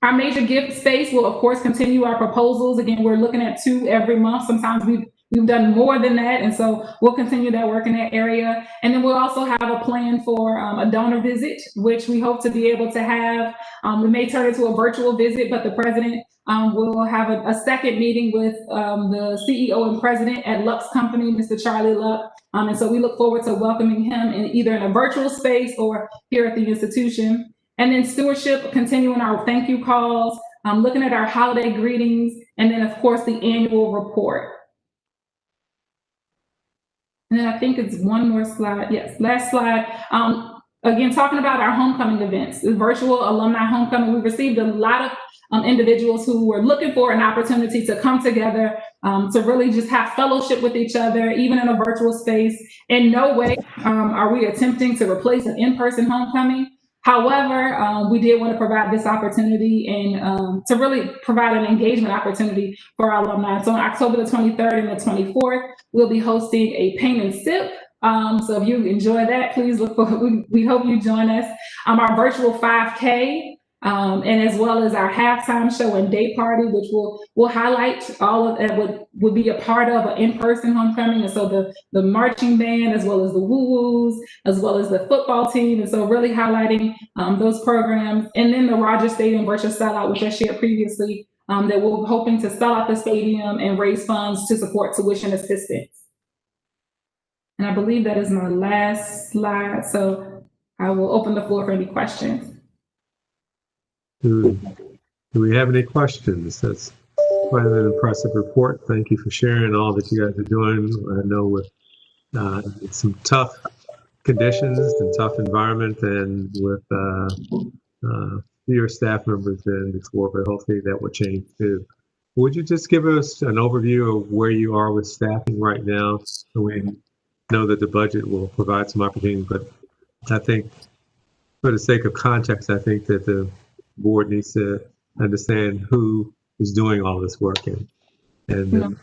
Speaker 6: Our major gift space will, of course, continue our proposals. Again, we're looking at 2 every month. Sometimes we've done more than that. And so we'll continue that work in that area. And then we'll also have a plan for a donor visit, which we hope to be able to have. We may turn it to a virtual visit, but the president will have a second meeting with the CEO and president at Lux Company, Mr. Charlie Luck. And so we look forward to welcoming him either in a virtual space or here at the institution. And then stewardship, continuing our thank you calls, looking at our holiday greetings, and then of course the annual report. And then I think it's one more slide. Yes, last slide. again, talking about our homecoming events, the virtual alumni homecoming, we received a lot of individuals who were looking for an opportunity to come together, to really just have fellowship with each other, even in a virtual space. In no way are we attempting to replace an in-person homecoming. However, we did want to provide this opportunity and to really provide an engagement opportunity for our alumni. So on October the 23rd and the 24th, we'll be hosting a paint and sip. So if you enjoy that, please look for, we hope you join us. Our virtual 5K, and as well as our halftime show and day party, which will highlight all of that would be a part of an in-person homecoming. And so the marching band, as well as the woo-woos, as well as the football team. And so really highlighting those programs. And then the Rogers Stadium virtual sellout, which I shared previously, that we're hoping to sell out the stadium and raise funds to support tuition assistance. And I believe that is my last slide. So I will open the floor for any questions.
Speaker 1: Do we have any questions? That's quite an impressive report. Thank you for sharing all that you guys are doing. I know with some tough conditions and tough environment and with fewer staff members than before, but hopefully that will change too. Would you just give us an overview of where you are with staffing right now? We know that the budget will provide some opportunity, but I think for the sake of context, I think that the board needs to understand who is doing all this work and the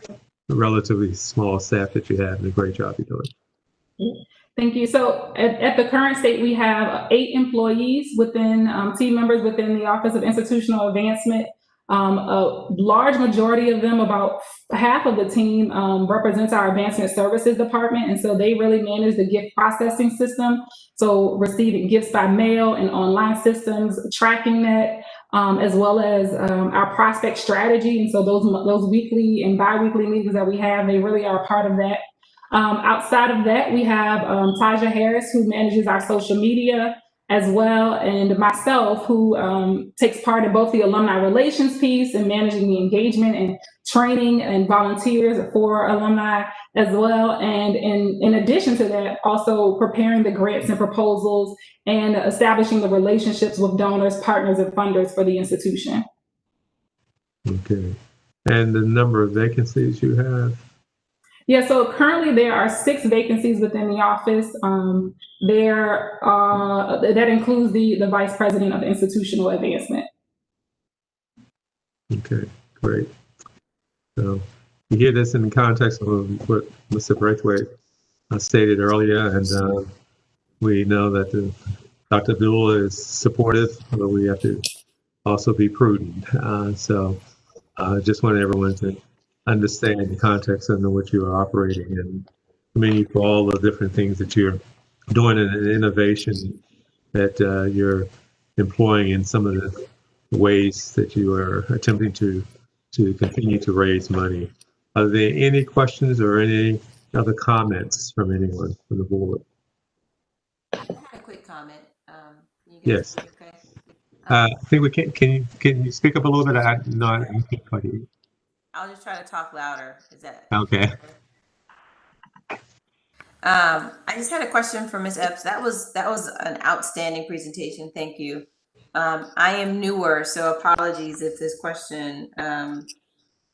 Speaker 1: relatively small staff that you have and the great job you're doing.
Speaker 6: Thank you. So at the current state, we have 8 employees within team members within the Office of Institutional Advancement. A large majority of them, about half of the team, represents our Advancement Services Department. And so they really manage the gift processing system. So receiving gifts by mail and online systems, tracking that, as well as our prospect strategy. And so those weekly and bi-weekly meetings that we have, they really are a part of that. Outside of that, we have Taja Harris, who manages our social media as well, and myself, who takes part in both the alumni relations piece and managing the engagement and training and volunteers for alumni as well. And in addition to that, also preparing the grants and proposals and establishing the relationships with donors, partners, and funders for the institution.
Speaker 1: Okay. And the number of vacancies you have?
Speaker 6: Yeah, so currently there are 6 vacancies within the office. That includes the vice president of institutional advancement.
Speaker 1: Okay, great. So you hear this in the context of what Mr. Braithwaite stated earlier, and we know that Dr. Abdullah is supportive, but we have to also be prudent. So I just want everyone to understand the context under which you are operating, and commend you for all the different things that you're doing and the innovation that you're employing in some of the ways that you are attempting to continue to raise money. Are there any questions or any other comments from anyone from the board?
Speaker 15: A quick comment.
Speaker 1: Yes.
Speaker 15: Okay.
Speaker 1: I think we can you speak up a little bit? I can't quite hear you.
Speaker 15: I'll just try to talk louder. Is that
Speaker 1: okay?
Speaker 15: I just had a question for Ms. Epps. That was an outstanding presentation. Thank you. I am newer, so apologies if this question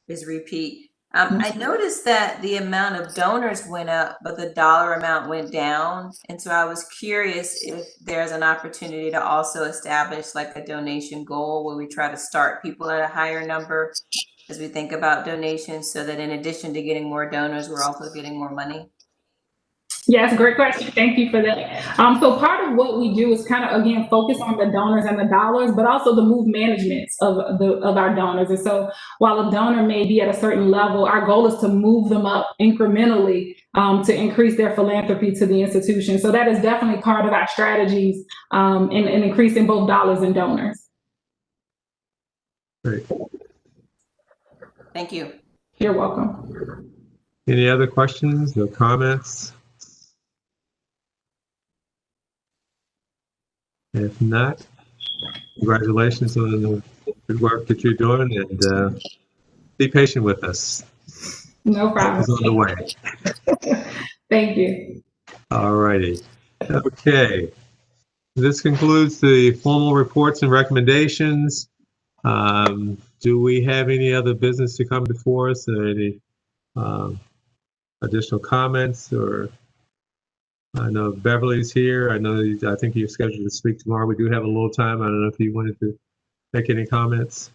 Speaker 15: is repeat. I noticed that the amount of donors went up, but the dollar amount went down. And so I was curious if there's an opportunity to also establish like a donation goal where we try to start people at a higher number as we think about donations, so that in addition to getting more donors, we're also getting more money.
Speaker 6: Yes, great question. Thank you for that. So part of what we do is kind of, again, focus on the donors and the dollars, but also the move management of our donors. And so while a donor may be at a certain level, our goal is to move them up incrementally to increase their philanthropy to the institution. So that is definitely part of our strategies in increasing both dollars and donors.
Speaker 1: Great.
Speaker 15: Thank you.
Speaker 6: You're welcome.
Speaker 1: Any other questions or comments? If not, congratulations on the good work that you're doing, and be patient with us.
Speaker 6: No problem.
Speaker 1: It's on the way.
Speaker 6: Thank you.
Speaker 1: All righty. Okay. This concludes the formal reports and recommendations. Do we have any other business to come before us, or any additional comments? Or I know Beverly's here. I think you're scheduled to speak tomorrow. We do have a little time. I don't know if you wanted to make any comments.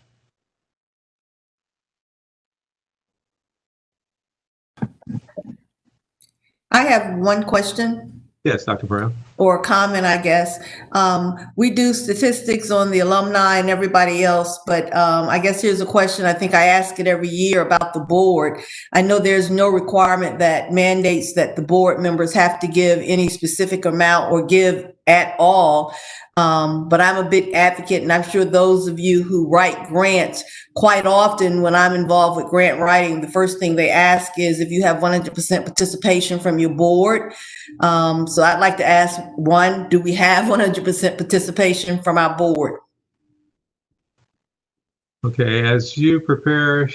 Speaker 2: I have one question.
Speaker 1: Yes, Dr. Brown.
Speaker 2: Or a comment, I guess. We do statistics on the alumni and everybody else, but I guess here's a question. I think I ask it every year about the board. I know there's no requirement that mandates that the board members have to give any specific amount or give at all. But I'm a big advocate, and I'm sure those of you who write grants, quite often when I'm involved with grant writing, the first thing they ask is if you have 100% participation from your board. So I'd like to ask, one, do we have 100% participation from our board?
Speaker 1: Okay, as you prepare,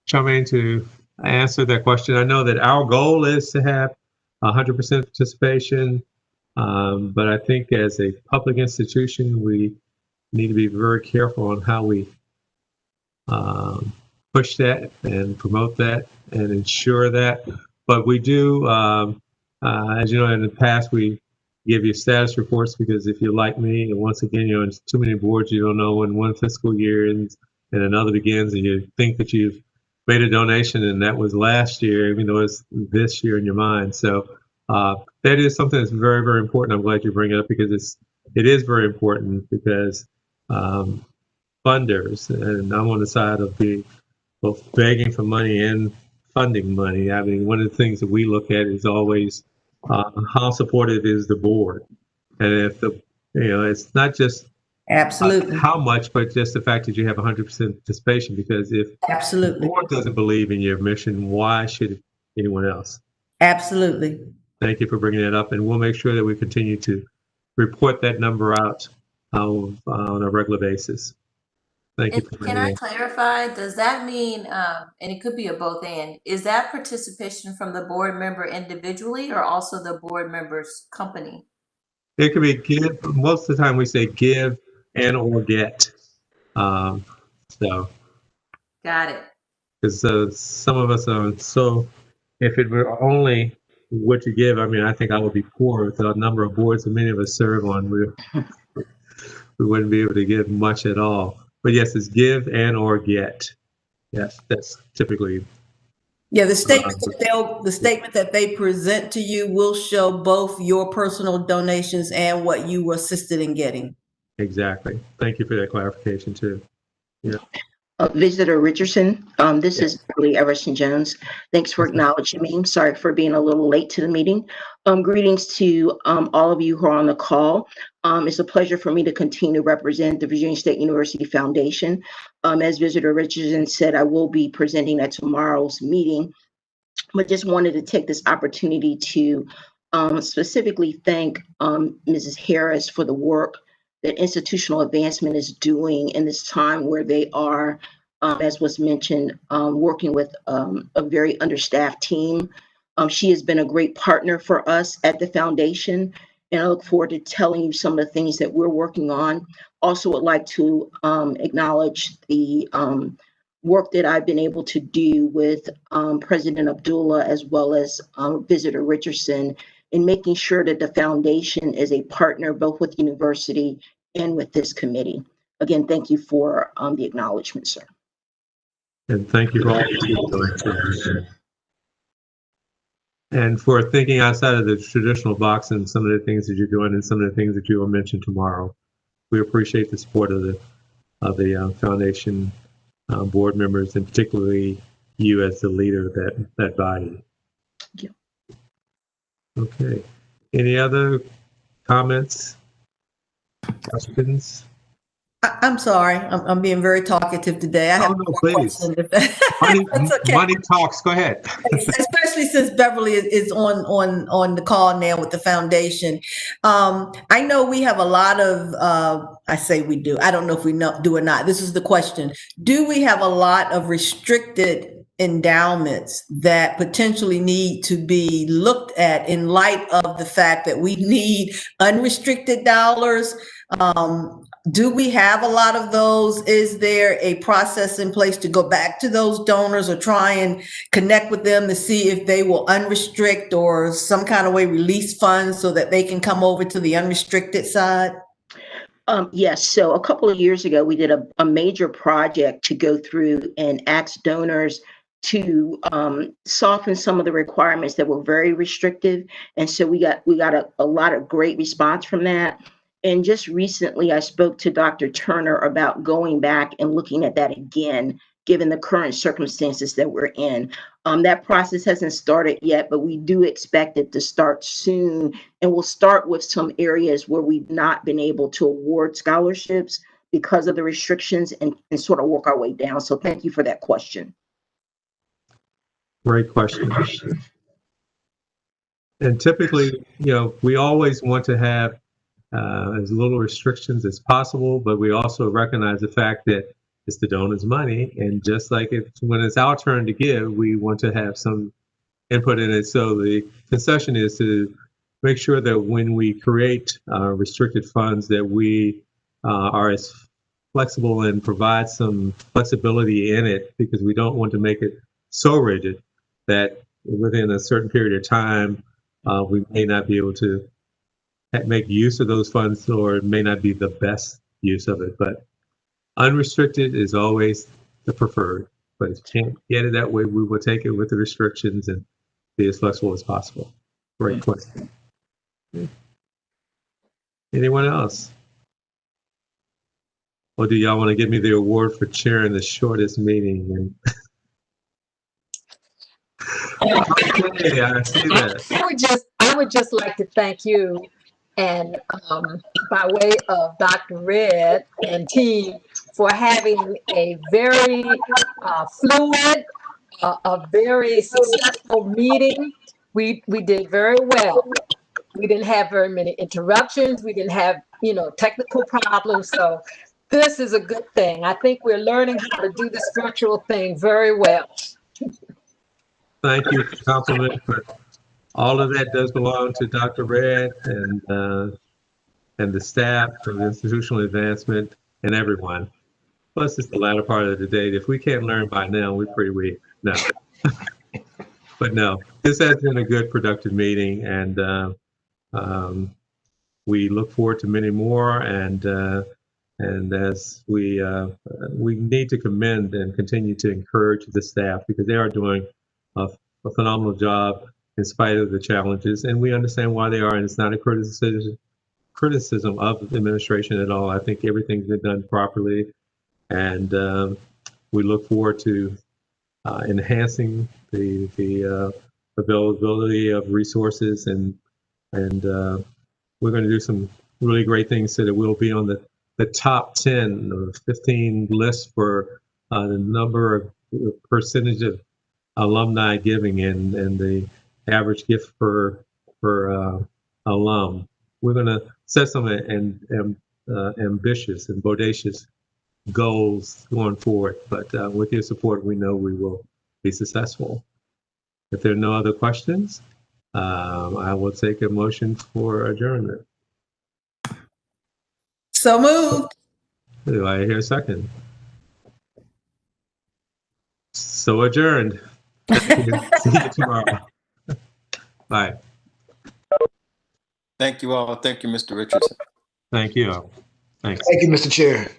Speaker 1: Charmaine, to answer that question, I know that our goal is to have 100% participation, but I think as a public institution, we need to be very careful on how we push that and promote that and ensure that. But we do, as you know, in the past, we give you status reports, because if you're like me, and once again, you're on too many boards, you don't know when one fiscal year ends and another begins, and you think that you've made a donation and that was last year, even though it's this year in your mind. So that is something that's very, very important. I'm glad you bring it up, because it is very important, because funders, and I'm on the side of being both begging for money and funding money. I mean, one of the things that we look at is always how supportive is the board, and if it's not just
Speaker 2: absolutely
Speaker 1: how much, but just the fact that you have 100% participation. Because if
Speaker 2: absolutely
Speaker 1: the board doesn't believe in your mission, why should anyone else?
Speaker 2: Absolutely.
Speaker 1: Thank you for bringing that up, and we'll make sure that we continue to report that number out on a regular basis. Thank you for
Speaker 15: Can I clarify? Does that mean, and it could be a both and, is that participation from the board member individually or also the board member's company?
Speaker 1: It could be give. Most of the time we say give and or get. So.
Speaker 15: Got it.
Speaker 1: Because some of us are so, if it were only what you give, I mean, I think I would be poor with the number of boards that many of us serve on. We wouldn't be able to give much at all. But yes, it's give and or get. Yes, that's typically.
Speaker 2: Yeah, the statement that they present to you will show both your personal donations and what you were assisted in getting.
Speaker 1: Exactly. Thank you for that clarification too. Yeah.
Speaker 16: Visitor Richardson, this is Beverly Everson Jones. Thanks for acknowledging me. Sorry for being a little late to the meeting. Greetings to all of you who are on the call. It's a pleasure for me to continue to represent the Virginia State University Foundation. As Visitor Richardson said, I will be presenting at tomorrow's meeting, but just wanted to take this opportunity to specifically thank Mrs. Harris for the work that institutional advancement is doing in this time where they are, as was mentioned, working with a very understaffed team. She has been a great partner for us at the foundation, and I look forward to telling you some of the things that we're working on. Also would like to acknowledge the work that I've been able to do with President Abdullah, as well as Visitor Richardson, in making sure that the foundation is a partner both with the university and with this committee. Again, thank you for the acknowledgement, sir.
Speaker 1: And thank you for all that you're doing. And for thinking outside of the traditional box and some of the things that you're doing and some of the things that you will mention tomorrow. We appreciate the support of the foundation board members, and particularly you as the leader of that body.
Speaker 16: Thank you.
Speaker 1: Okay. Any other comments? Questions?
Speaker 2: I'm sorry. I'm being very talkative today. I have
Speaker 1: please. Money talks. Go ahead.
Speaker 2: Especially since Beverly is on the call now with the foundation. I know we have a lot of, I say we do. I don't know if we do or not. This is the question. Do we have a lot of restricted endowments that potentially need to be looked at in light of the fact that we need unrestricted dollars? Do we have a lot of those? Is there a process in place to go back to those donors or try and connect with them to see if they will unrestrict or some kind of way release funds so that they can come over to the unrestricted side?
Speaker 16: Yes. So a couple of years ago, we did a major project to go through and ask donors to soften some of the requirements that were very restrictive. And so we got a lot of great response from that. And just recently, I spoke to Dr. Turner about going back and looking at that again, given the current circumstances that we're in. That process hasn't started yet, but we do expect it to start soon. And we'll start with some areas where we've not been able to award scholarships because of the restrictions and sort of work our way down. So thank you for that question.
Speaker 1: Great question. And typically, we always want to have as little restrictions as possible, but we also recognize the fact that it's the donor's money, and just like when it's our turn to give, we want to have some input in it. So the concession is to make sure that when we create restricted funds, that we are as flexible and provide some flexibility in it, because we don't want to make it so rigid that within a certain period of time, we may not be able to make use of those funds, or it may not be the best use of it. But unrestricted is always the preferred. But if you can't get it that way, we will take it with the restrictions and be as flexible as possible. Great question. Anyone else? Or do y'all want to give me the award for chairing the shortest meeting? And okay, I see that.
Speaker 10: I would just like to thank you, and by way of Dr. Red and team, for having a very fluid, a very successful meeting. We did very well. We didn't have very many interruptions. We didn't have, technical problems. So this is a good thing. I think we're learning how to do this virtual thing very well.
Speaker 1: Thank you for the compliment, but all of that does belong to Dr. Red and the staff of institutional advancement and everyone. Plus, it's the latter part of the day. If we can't learn by now, we're pretty weak. No. But no, this has been a good, productive meeting, and we look forward to many more. And as we need to commend and continue to encourage the staff, because they are doing a phenomenal job in spite of the challenges, and we understand why they are, and it's not a criticism of the administration at all. I think everything's been done properly, and we look forward to enhancing the availability of resources, and we're going to do some really great things so that we'll be on the top 10 or 15 list for the number of percentage of alumni giving and the average gift per alum. We're going to set some ambitious and bodacious goals going forward, but with your support, we know we will be successful. If there are no other questions, I will take a motion for adjournment.
Speaker 2: So moved.
Speaker 1: Do I hear a second? So adjourned. See you tomorrow. Bye.
Speaker 5: Thank you all. Thank you, Mr. Richardson.
Speaker 1: Thank you. Thanks.
Speaker 9: Thank you, Mr. Chair.